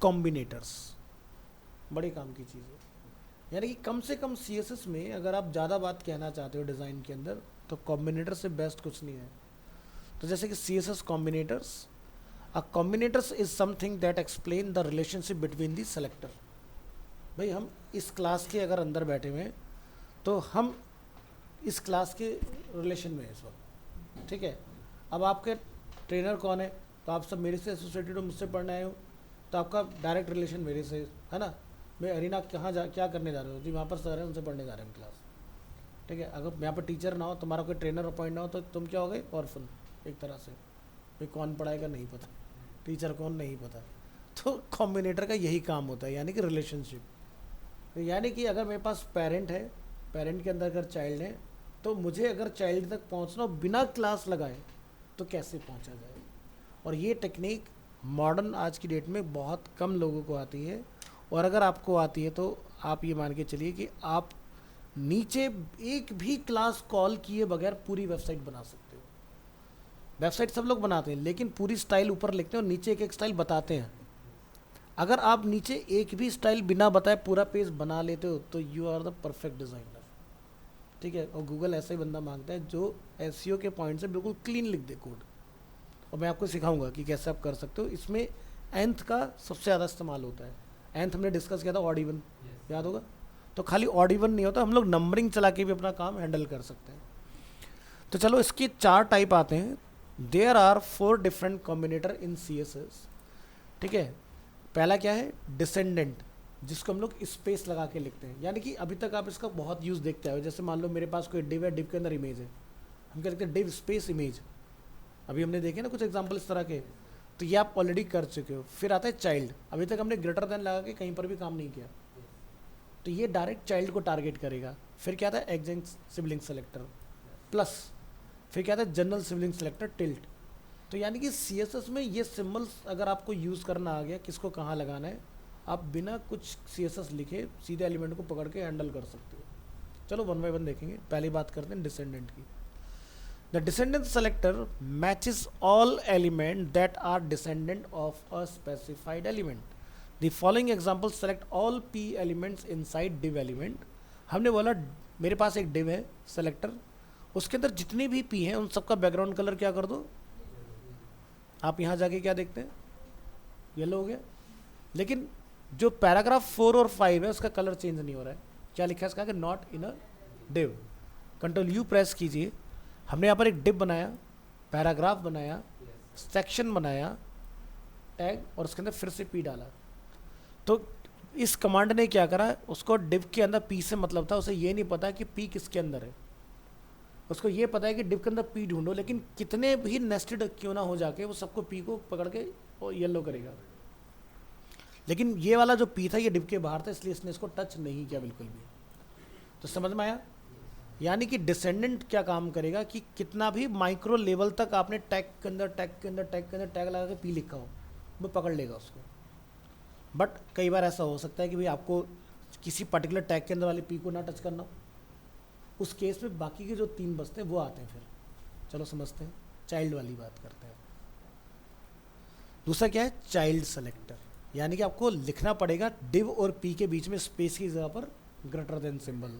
कॉम्बिनेटर्स, बड़े काम की चीज़ है। यानी कि कम से कम CSS में अगर आप ज़्यादा बात कहना चाहते हो डिज़ाइन के अंदर, तो कॉम्बिनेटर से बेस्ट कुछ नहीं है। तो जैसे कि CSS combinators, a combinators is something that explain the relationship between the selector. भाई हम इस क्लास के अगर अंदर बैठे हुए हैं तो हम इस क्लास के रिलेशन में हैं इस वक्त, ठीक है। अब आपके ट्रेनर कौन है, तो आप सब मेरे से एसोसिएटेड हो, मुझसे पढ़ने आए हो, तो आपका डायरेक्ट रिलेशन मेरे से है ना। मैं अरीना कहाँ जा, क्या करने जा रहे हो जी, वहाँ पर सर है उनसे पढ़ने जा रहे हैं क्लास, ठीक है। अगर यहाँ पर टीचर ना हो, तुम्हारा कोई ट्रेनर अपॉइंट ना हो, तो तुम क्या हो गए, ऑर्फन एक तरह से। भाई कौन पढ़ाएगा नहीं पता, टीचर कौन नहीं पता। तो कॉम्बिनेटर का यही काम होता है, यानी कि रिलेशनशिप। यानी कि अगर मेरे पास पेरेंट है, पेरेंट के अंदर अगर चाइल्ड है, तो मुझे अगर चाइल्ड तक पहुंचना हो बिना क्लास लगाए तो कैसे पहुंचा जाए। और ये टेक्निक मॉडर्न आज की डेट में बहुत कम लोगों को आती है, और अगर आपको आती है तो आप ये मान के चलिए कि आप नीचे एक भी क्लास कॉल किए बगैर पूरी वेबसाइट बना सकते हो। वेबसाइट सब लोग बनाते हैं, लेकिन पूरी स्टाइल ऊपर लिखते हैं और नीचे एक एक स्टाइल बताते हैं। अगर आप नीचे एक भी स्टाइल बिना बताए पूरा पेज बना लेते हो तो you are the perfect designer, ठीक है। और गूगल ऐसा ही बंदा मांगता है जो SEO के पॉइंट से बिल्कुल क्लीन लिख दे कोड। और मैं आपको सिखाऊंगा कि कैसे आप कर सकते हो। इसमें nth का सबसे ज़्यादा इस्तेमाल होता है। nth हमने डिस्कस किया था, ऑड इवन, याद होगा। तो खाली ऑड इवन नहीं होता, हम लोग नंबरिंग चला के भी अपना काम हैंडल कर सकते हैं। तो चलो इसके 4 टाइप आते हैं। There are 4 different combinator in CSS, ठीक है। पहला क्या है, डिसेंडेंट, जिसको हम लोग स्पेस लगा के लिखते हैं, यानी कि अभी तक आप इसका बहुत यूज़ देखते हो। जैसे मान लो मेरे पास कोई डिव है, डिव के अंदर इमेज है, हम क्या लिखते हैं, डिव स्पेस इमेज। अभी हमने देखे ना कुछ एग्जाम्पल इस तरह के, तो ये आप ऑलरेडी कर चुके हो। फिर आता है चाइल्ड, अभी तक हमने ग्रेटर देन लगा के कहीं पर भी काम नहीं किया, तो ये डायरेक्ट चाइल्ड को टारगेट करेगा। फिर क्या आता है, एग्जैक्ट सिबलिंग सेलेक्टर प्लस, फिर क्या आता है, जनरल सिबलिंग सेलेक्टर टिल्ट। तो यानी कि CSS में ये सिम्बल्स अगर आपको यूज़ करना आ गया, किसको कहाँ लगाना है, आप बिना कुछ CSS लिखे सीधे एलिमेंट को पकड़ के हैंडल कर सकते हो। चलो वन बाय वन देखेंगे। पहली बात करते हैं डिसेंडेंट की। The descendant selector matches all element that are descendant of a specified element. The following example select all P elements inside div element. हमने बोला मेरे पास एक डिव है सेलेक्टर, उसके अंदर जितने भी P हैं उन सबका बैकग्राउंड कलर क्या कर दो। आप यहाँ जाके क्या देखते हैं, येलो हो गया। लेकिन जो पैराग्राफ 4 और 5 है उसका कलर चेंज नहीं हो रहा है। क्या लिखा है इसका, कि not in a div. Control U press कीजिए, हमने यहाँ पर एक डिव बनाया, पैराग्राफ बनाया, सेक्शन बनाया, टैग, और उसके अंदर फिर से P डाला। तो इस कमांड ने क्या करा, उसको डिव के अंदर P से मतलब था, उसे ये नहीं पता कि P किसके अंदर है। उसको ये पता है कि डिव के अंदर P ढूंढो, लेकिन कितने भी नेस्टेड क्यों ना हो जाके वो सबको P को पकड़ के और येलो करेगा। लेकिन ये वाला जो P था ये डिव के बाहर था, इसलिए इसने इसको टच नहीं किया बिल्कुल भी। तो समझ में आया। यानी कि डिसेंडेंट क्या काम करेगा कि कितना भी माइक्रो लेवल तक आपने टैग के अंदर टैग के अंदर टैग के अंदर टैग लगा के P लिखा हो, वो पकड़ लेगा उसको। बट कई बार ऐसा हो सकता है कि भाई आपको किसी पर्टिकुलर टैग के अंदर वाले P को ना टच करना हो, उस केस में बाकी के जो 3 बचते हैं वो आते हैं। फिर चलो समझते हैं, चाइल्ड वाली बात करते हैं। दूसरा क्या है, चाइल्ड सेलेक्टर, यानी कि आपको लिखना पड़ेगा डिव और P के बीच में स्पेस की जगह पर greater than symbol.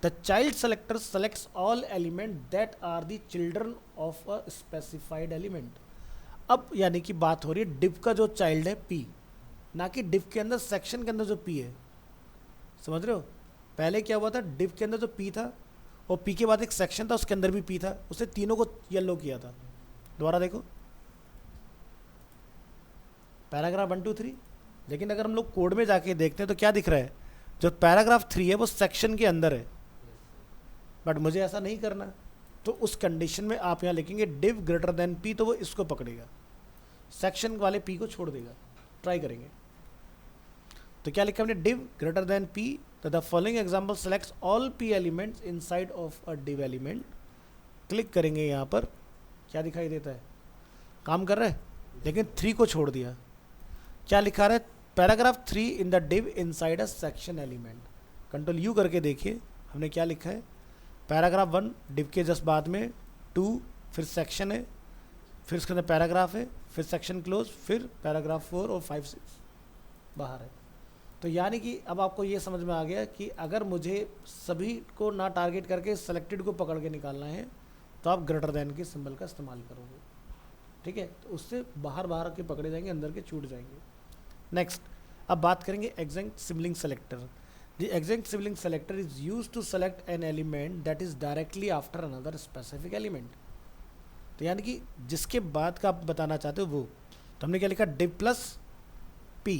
The child selector selects all element that are the children of a specified element. अब यानी कि बात हो रही है डिव का जो चाइल्ड है P, ना कि डिव के अंदर सेक्शन के अंदर जो P है। समझ रहे हो, पहले क्या हुआ था, डिव के अंदर जो P था और P के बाद एक सेक्शन था, उसके अंदर भी P था, उसने तीनों को येलो किया था। दोबारा देखो, पैराग्राफ 1 2 3। लेकिन अगर हम लोग कोड में जाके देखते हैं तो क्या दिख रहा है, जो पैराग्राफ 3 है वो सेक्शन के अंदर है, बट मुझे ऐसा नहीं करना। तो उस कंडीशन में आप यहाँ लिखेंगे डिव ग्रेटर देन P, तो वो इसको पकड़ेगा, सेक्शन वाले P को छोड़ देगा। ट्राई करेंगे तो क्या लिखा हमने, डिव ग्रेटर देन P, तो the following example selects all P elements inside of a div element. Click करेंगे यहाँ पर, क्या दिखाई देता है, काम कर रहा है, लेकिन 3 को छोड़ दिया। क्या लिखा रहा है, paragraph 3 in the div inside a section element. Control U करके देखिए हमने क्या लिखा है, पैराग्राफ 1 डिव के जस्ट बाद में 2, फिर सेक्शन है, फिर उसके अंदर पैराग्राफ है, फिर सेक्शन क्लोज, फिर पैराग्राफ 4 और 5 6 बाहर है। तो यानी कि अब आपको ये समझ में आ गया कि अगर मुझे सभी को ना टारगेट करके सेलेक्टेड को पकड़ के निकालना है तो आप ग्रेटर देन के सिंबल का इस्तेमाल करोगे। ठीक है, तो उससे बाहर बाहर के पकड़े जाएंगे, अंदर के छूट जाएंगे। नेक्स्ट, अब बात करेंगे exact sibling selector. The exact sibling selector is used to select an element that is directly after another specific element. तो यानी कि जिसके बाद का आप बताना चाहते हो वो, तो हमने क्या लिखा, div plus P।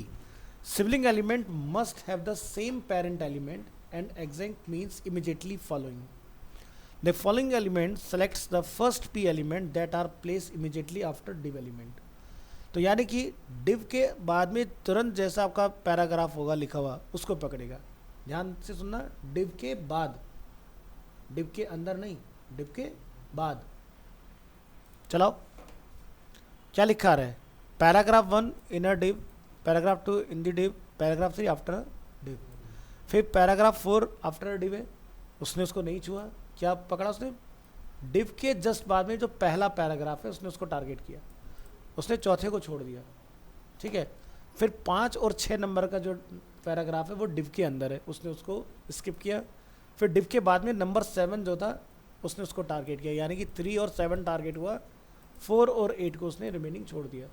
Sibling element must have the same parent element and exact means immediately following. The following element selects the first P element that are placed immediately after div element. तो यानी कि div के बाद में तुरंत जैसा आपका paragraph होगा लिखा हुआ उसको पकड़ेगा। ध्यान से सुनना, div के बाद, div के अंदर नहीं, div के बाद। चलाओ, क्या लिखा रहा है, paragraph 1 in a div, paragraph 2 in the div, paragraph 3 after div, फिर पैराग्राफ 4 आफ्टर डिव है, उसने उसको नहीं छुआ। क्या पकड़ा उसने, डिव के जस्ट बाद में जो पहला पैराग्राफ है उसने उसको टारगेट किया, उसने चौथे को छोड़ दिया। ठीक है, फिर 5 और 6 नंबर का जो पैराग्राफ है वो डिव के अंदर है, उसने उसको स्किप किया। फिर डिव के बाद में नंबर 7 जो था उसने उसको टारगेट किया, यानी कि 3 और 7 टारगेट हुआ, 4 और 8 को उसने रिमेनिंग छोड़ दिया।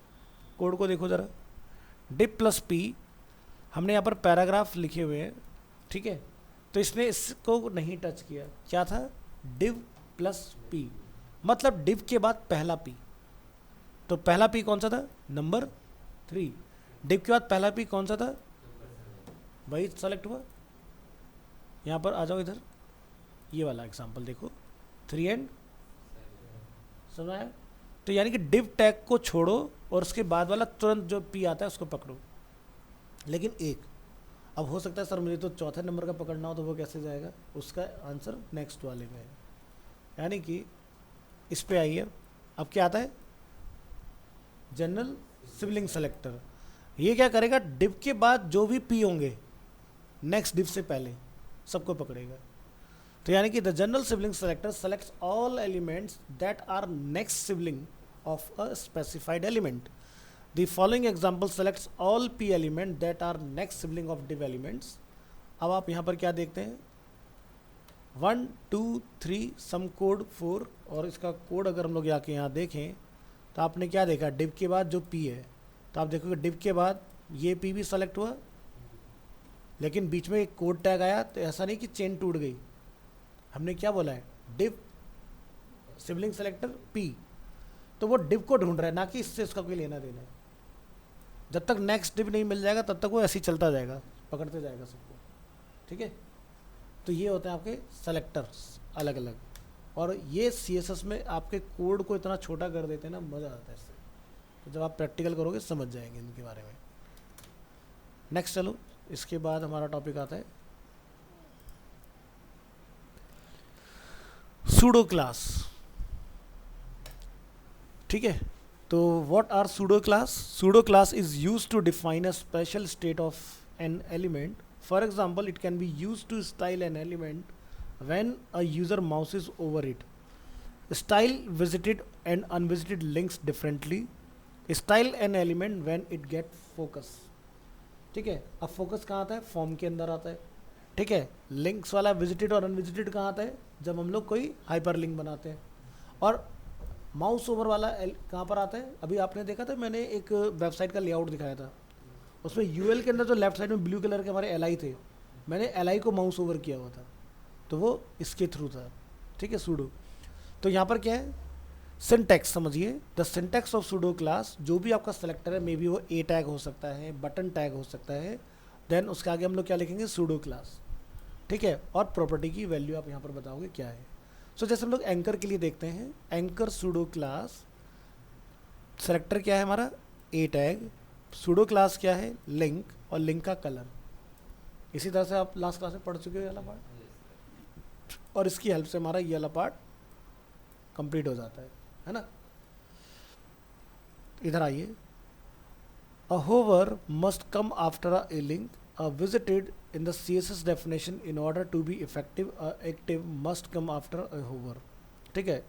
कोड को देखो ज़रा, डिव प्लस P, हमने यहाँ पर पैराग्राफ लिखे हुए हैं। ठीक है, तो इसने इसको नहीं टच किया। क्या था, डिव प्लस P, मतलब डिव के बाद पहला P। तो पहला पी कौन सा था, नंबर 3। डिव के बाद पहला पी कौन सा था, वही सेलेक्ट हुआ। यहाँ पर आ जाओ इधर, ये वाला एग्जांपल देखो, 3 एंड समझ आया। तो यानी कि डिव टैग को छोड़ो और उसके बाद वाला तुरंत जो पी आता है उसको पकड़ो। लेकिन एक, अब हो सकता है सर मुझे तो चौथे नंबर का पकड़ना हो, तो वो कैसे जाएगा, उसका आंसर नेक्स्ट वाले में है। यानी कि इस पे आइए, अब क्या आता है, जनरल सिबलिंग सेलेक्टर। ये क्या करेगा, डिव के बाद जो भी पी होंगे नेक्स्ट डिव से पहले सबको पकड़ेगा। तो यानी कि the general sibling selector selects all elements that are next sibling of a specified element. The following example selects all P element that are next sibling of div elements. अब आप यहाँ पर क्या देखते हैं, 1 2 3 सम कोड 4, और इसका कोड अगर हम लोग जाके यहाँ देखें तो आपने क्या देखा, डिव के बाद जो पी है, तो आप देखोगे डिव के बाद ये पी भी सेलेक्ट हुआ, लेकिन बीच में एक कोड टैग आया। तो ऐसा नहीं कि चेन टूट गई, हमने क्या बोला है, डिव सिबलिंग सेलेक्टर पी, तो वो डिव को ढूंढ रहा है, ना कि इससे उसका कोई लेना देना है। जब तक नेक्स्ट डिव नहीं मिल जाएगा तब तक वो ऐसे ही चलता जाएगा, पकड़ते जाएगा सबको, ठीक है। तो ये होते हैं आपके सेलेक्टर्स अलग अलग, और ये CSS में आपके कोड को इतना छोटा कर देते हैं ना, मज़ा आता है इससे। तो जब आप प्रैक्टिकल करोगे समझ जाएंगे इनके बारे में। नेक्स्ट चलो, इसके बाद हमारा टॉपिक आता है सूडो क्लास, ठीक है। तो what are pseudo class? Pseudo class is used to define a special state of an element. For example, it can be used to style an element when a user mouses over it. Style visited and unvisited links differently. Style an element when it get focus. ठीक है, अब focus कहाँ आता है, form के अंदर आता है, ठीक है। लिंक्स वाला विजिटेड और अनविजिटेड कहाँ आता है, जब हम लोग कोई हाइपर लिंक बनाते हैं। और माउस ओवर वाला कहाँ पर आता है, अभी आपने देखा था, मैंने एक वेबसाइट का लेआउट दिखाया था, उसमें यूएल के अंदर जो लेफ्ट साइड में ब्लू कलर के हमारे एल थे, मैंने एल को माउस ओवर किया हुआ था, तो वो इसके थ्रू था, ठीक है, सूडो। तो यहाँ पर क्या है, सिंटैक्स समझिए, the syntax of pseudo class, जो भी आपका सेलेक्टर है, मे बी वो ए टैग हो सकता है, बटन टैग हो सकता है, देन उसके आगे हम लोग क्या लिखेंगे, सूडो क्लास, ठीक है। और प्रॉपर्टी की वैल्यू आप यहाँ पर बताओगे क्या है। सो जैसे हम लोग एंकर के लिए देखते हैं, एंकर सूडो क्लास, सेलेक्टर क्या है हमारा, ए टैग, सूडो क्लास क्या है, लिंक, और लिंक का कलर। इसी तरह से आप लास्ट क्लास में पढ़ चुके हो ये वाला पार्ट, और इसकी हेल्प से हमारा ये वाला पार्ट कंप्लीट हो जाता है ना। इधर आइए, a hover must come after a link, a visited in the CSS definition in order to be effective, a active must come after a hover, ठीक है।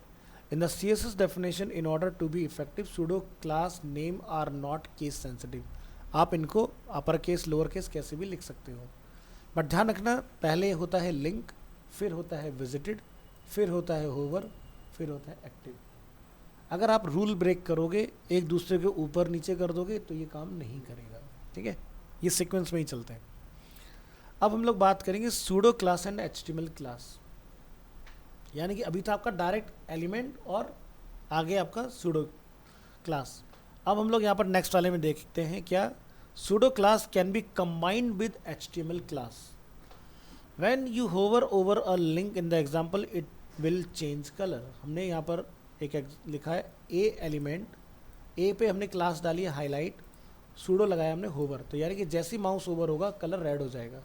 In the CSS definition in order to be effective, pseudo class name are not case sensitive. आप इनको upper case lower case कैसे भी लिख सकते हो, but ध्यान रखना, पहले होता है लिंक, फिर होता है विजिटेड, फिर होता है होवर, फिर होता है एक्टिव। अगर आप रूल ब्रेक करोगे, एक दूसरे के ऊपर नीचे कर दोगे, तो ये काम नहीं करेगा, ठीक है। ये सीक्वेंस में ही चलते हैं। अब हम लोग बात करेंगे pseudo class and HTML class, यानी कि अभी तो आपका डायरेक्ट एलिमेंट और आगे आपका सूडो क्लास। अब हम लोग यहाँ पर नेक्स्ट वाले में देखते हैं क्या, pseudo class can be combined with HTML class. When you hover over a link in the example, it will change color. हमने यहाँ पर एक लिखा है ए एलिमेंट, ए पे हमने क्लास डाली है हाईलाइट, सूडो लगाया हमने होवर, तो यानी कि जैसी माउस ओवर होगा कलर रेड हो जाएगा,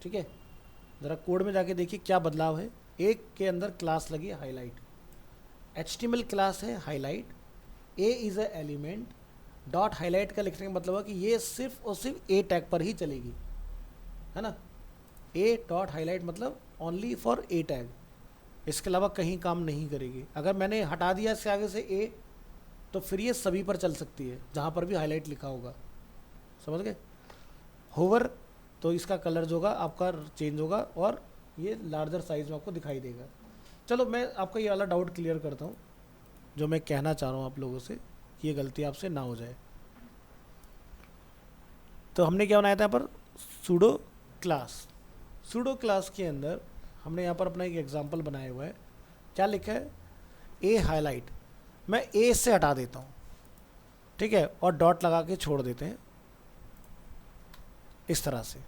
ठीक है। ज़रा कोड में जाके देखिए क्या बदलाव है। एक के अंदर क्लास लगी है हाईलाइट, HTML क्लास है highlight, A is a element, dot highlight का लिखने का मतलब है कि ये सिर्फ और सिर्फ ए टैग पर ही चलेगी, है ना। ए डॉट हाईलाइट मतलब ओनली फॉर ए टैग, इसके अलावा कहीं काम नहीं करेगी। अगर मैंने हटा दिया इसके आगे से ए, तो फिर ये सभी पर चल सकती है जहाँ पर भी हाईलाइट लिखा होगा, समझ गए। होवर, तो इसका कलर जो होगा आपका चेंज होगा, और ये लार्जर साइज में आपको दिखाई देगा। चलो मैं आपका ये वाला डाउट क्लियर करता हूँ, जो मैं कहना चाह रहा हूँ आप लोगों से, ये गलती आपसे ना हो जाए। तो हमने क्या बनाया था यहाँ पर, सूडो क्लास। सूडो क्लास के अंदर हमने यहाँ पर अपना एक एग्जांपल बनाया हुआ है, क्या लिखा है, ए हाईलाइट, मैं ए से हटा देता हूँ, ठीक है, और डॉट लगा के छोड़ देते हैं इस तरह से,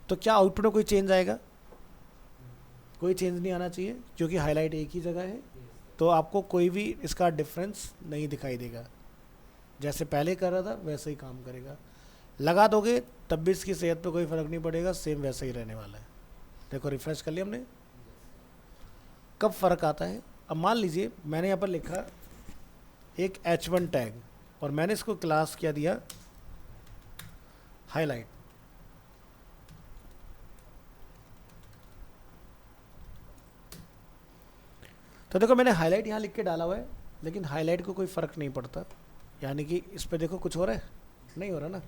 तो क्या आउटपुट में कोई चेंज आएगा? कोई चेंज नहीं आना चाहिए क्योंकि हाईलाइट एक ही जगह है, तो आपको कोई भी इसका डिफरेंस नहीं दिखाई देगा। जैसे पहले कर रहा था वैसे ही काम करेगा। लगा दोगे तब भी इसकी सेहत पे कोई फ़र्क नहीं पड़ेगा, सेम वैसे ही रहने वाला है। देखो रिफ्रेश कर लिया हमने। कब फ़र्क आता है? अब मान लीजिए मैंने यहाँ पर लिखा एक H1 टैग और मैंने इसको क्लास क्या दिया, हाईलाइट। तो देखो मैंने हाईलाइट यहाँ लिख के डाला हुआ है, लेकिन हाईलाइट को कोई फ़र्क नहीं पड़ता, यानी कि इस पे देखो कुछ हो रहा है, नहीं हो रहा ना।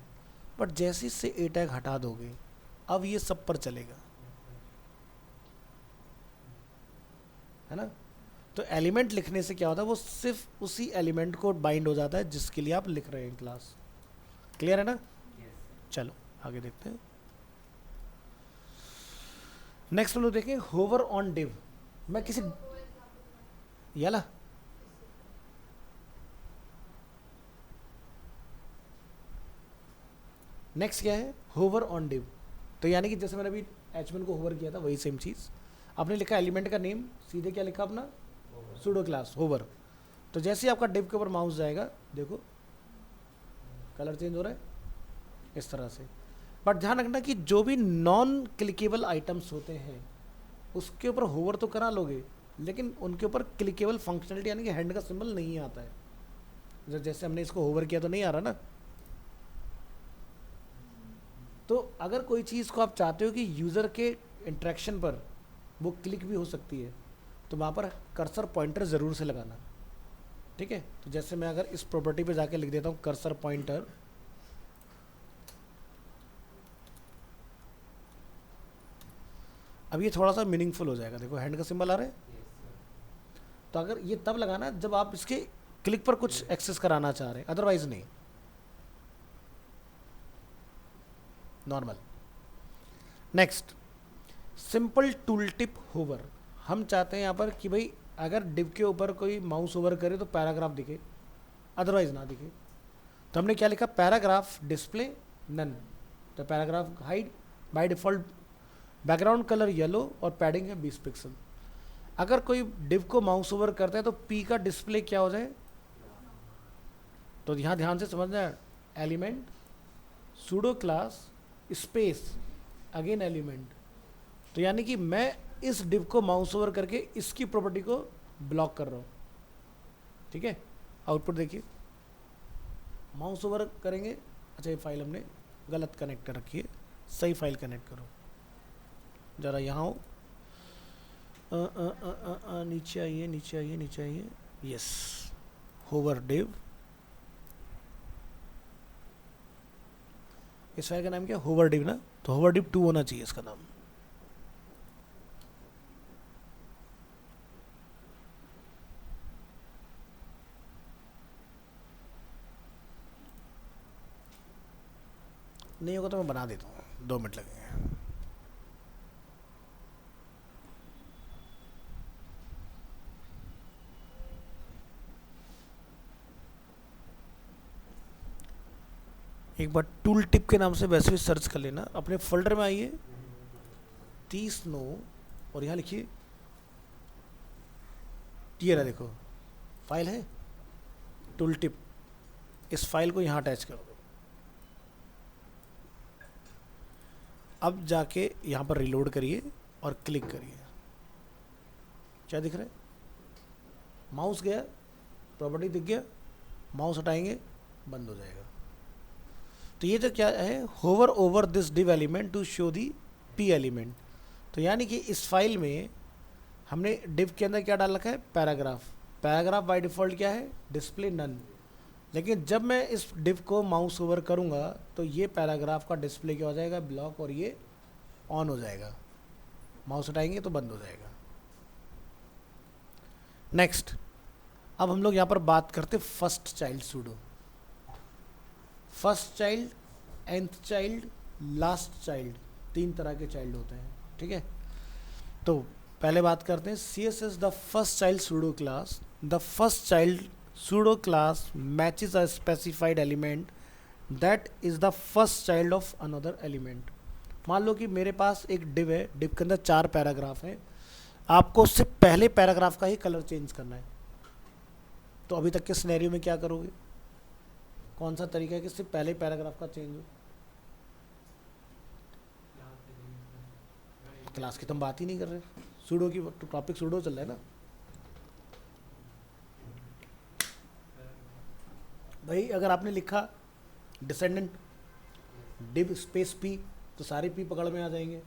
बट जैसे इससे ए टैग हटा दोगे अब ये सब पर चलेगा, है ना। तो एलिमेंट लिखने से क्या होता है, वो सिर्फ उसी एलिमेंट को बाइंड हो जाता है जिसके लिए आप लिख रहे हैं क्लास। क्लियर है ना? चलो आगे देखते हैं। नेक्स्ट हम लोग देखें होवर ऑन डिव। मैं किसी याला नेक्स्ट क्या है, होवर ऑन डिव। तो यानी कि जैसे मैंने अभी H1 को होवर किया था वही सेम चीज़, आपने लिखा एलिमेंट का नेम, सीधे क्या लिखा अपना सूडो क्लास होवर। तो जैसे ही आपका डिव के ऊपर माउस जाएगा देखो कलर चेंज हो रहा है इस तरह से। बट ध्यान रखना कि जो भी नॉन क्लिकेबल आइटम्स होते हैं उसके ऊपर होवर तो करा लोगे, लेकिन उनके ऊपर क्लिकेबल फंक्शनलिटी यानी कि हैंड का सिंबल नहीं आता है। जैसे हमने इसको होवर किया तो नहीं आ रहा ना। तो अगर कोई चीज़ को आप चाहते हो कि यूज़र के इंटरेक्शन पर वो क्लिक भी हो सकती है, तो वहाँ पर कर्सर पॉइंटर ज़रूर से लगाना, ठीक है। तो जैसे मैं अगर इस प्रॉपर्टी पे जाके लिख देता हूँ कर्सर पॉइंटर, अब ये थोड़ा सा मीनिंगफुल हो जाएगा। देखो हैंड का सिंबल आ रहा है, तो अगर ये तब लगाना जब आप इसके क्लिक पर कुछ एक्सेस कराना चाह रहे हैं, अदरवाइज नहीं, normal. Next simple tool tip hover. हम चाहते हैं यहाँ पर कि भाई अगर डिव के ऊपर कोई माउस ओवर करे तो पैराग्राफ दिखे, अदरवाइज ना दिखे। तो हमने क्या लिखा, पैराग्राफ डिस्प्ले नन। तो paragraph hide by default, background colour yellow और पैडिंग है 20 पिक्सल। अगर कोई डिव को माउस ओवर करता है तो पी का डिस्प्ले क्या हो जाए, तो यहाँ ध्यान से समझना है, element pseudo class space again element. तो यानी कि मैं इस डिव को माउस ओवर करके इसकी प्रॉपर्टी को ब्लॉक कर रहा हूँ, ठीक है। आउटपुट देखिए, माउस ओवर करेंगे, अच्छा ये फाइल हमने गलत कनेक्ट कर रखी है, सही फाइल कनेक्ट करो ज़रा। यहाँ हो, नीचे आइए, नीचे आइए, नीचे आइए, यस, होवर डिव। इस फाइल का नाम क्या है, होवर डिव ना। तो होवर डिव 2 होना चाहिए इसका नाम। नहीं होगा तो मैं बना देता हूँ, 2 मिनट लगेंगे। एक बार टूल टिप के नाम से वैसे भी सर्च कर लेना। अपने फोल्डर में आइए 30/9 और यहाँ लिखिए ये रहा, देखो फाइल है टूल टिप। इस फाइल को यहाँ अटैच कर दो। अब जाके यहाँ पर रिलोड करिए और क्लिक करिए, क्या दिख रहा है, माउस गया, प्रॉपर्टी दिख गया, माउस हटाएंगे बंद हो जाएगा। तो ये तो क्या है, hover over this div element to show the P element. तो यानी कि इस फाइल में हमने डिव के अंदर क्या डाल रखा है, पैराग्राफ। पैराग्राफ बाय डिफ़ॉल्ट क्या है, डिस्प्ले नन। लेकिन जब मैं इस डिव को माउस ओवर करूँगा तो ये पैराग्राफ का डिस्प्ले क्या हो जाएगा, ब्लॉक, और ये ऑन हो जाएगा। माउस हटाएंगे तो बंद हो जाएगा। नेक्स्ट, अब हम लोग यहाँ पर बात करते first child pseudo. First child, nth child, last child, 3 तरह के चाइल्ड होते हैं, ठीक है। तो पहले बात करते हैं C S S the first child pseudo class. The first child pseudo class matches a specified element that is the first child of another element. मान लो कि मेरे पास एक डिव है, डिव के अंदर 4 पैराग्राफ हैं, आपको उससे पहले पैराग्राफ का ही कलर चेंज करना है. तो अभी तक के सिनेरियो में क्या करोगे? कौन सा तरीका है कि इससे पहले पैराग्राफ का चेंज हो? क्लास की तो हम बात ही नहीं कर रहे, सूडो की टॉपिक सूडो चल रहा है ना भाई. अगर आपने लिखा डिसेंडेंट डिव स्पेस पी तो सारे पी पकड़ में आ जाएंगे,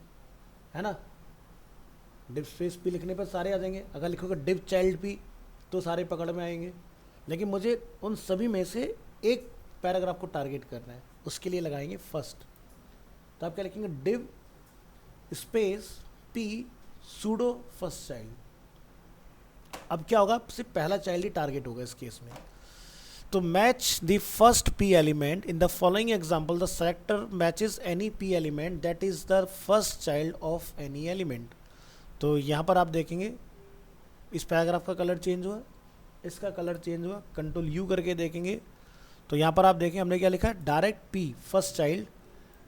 है ना. डिव स्पेस पी लिखने पर सारे आ जाएंगे. अगर लिखोगे डिव चाइल्ड पी तो सारे पकड़ में आएंगे. लेकिन मुझे उन सभी में से एक पैराग्राफ को टारगेट करना है, उसके लिए लगाएंगे फर्स्ट. तो आप क्या लिखेंगे? Div space P pseudo first child. अब क्या होगा? सिर्फ पहला चाइल्ड ही टारगेट होगा इस केस में. तो match the first P element in the following example the selector matches any P element that is the first child of any element. तो यहाँ पर आप देखेंगे इस पैराग्राफ का कलर चेंज हुआ, इसका कलर चेंज हुआ. कंट्रोल यू करके देखेंगे तो यहाँ पर आप देखें हमने क्या लिखा है? Direct P first child.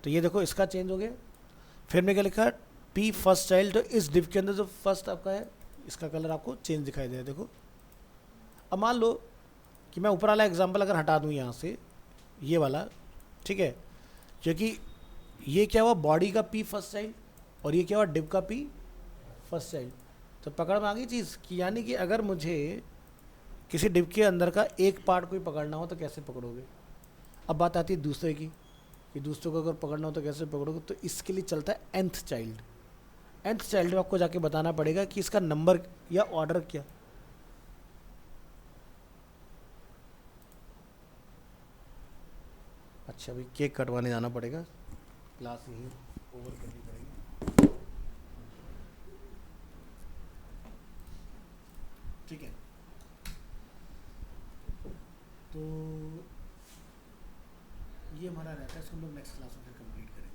तो ये देखो इसका चेंज हो गया. फिर हमने क्या लिखा है? P first child. तो इस डिव के अंदर जो फर्स्ट आपका है इसका कलर आपको चेंज दिखाई दे रहा है. देखो अब मान लो कि मैं ऊपर वाला एग्जांपल अगर हटा दूं यहाँ से, ये वाला, ठीक है, क्योंकि ये क्या हुआ? बॉडी का पी फर्स्ट चाइल्ड और ये क्या हुआ? डिव का पी फर्स्ट चाइल्ड. तो पकड़ में आ गई चीज़ कि यानी कि अगर मुझे किसी डिव के अंदर का एक पार्ट कोई पकड़ना हो तो कैसे पकड़ोगे? अब बात आती है दूसरे की कि दूसरे को अगर पकड़ना हो तो कैसे पकड़ोगे. तो इसके लिए चलता है nth चाइल्ड. nth चाइल्ड में आपको जाके बताना पड़ेगा कि इसका नंबर या ऑर्डर क्या. अच्छा भाई केक कटवाने जाना पड़ेगा, क्लास यही ओवर करनी पड़ेगी. ठीक है, तो ये हमारा रहता है, इसको हम लोग नेक्स्ट क्लास में फिर कंप्लीट करेंगे.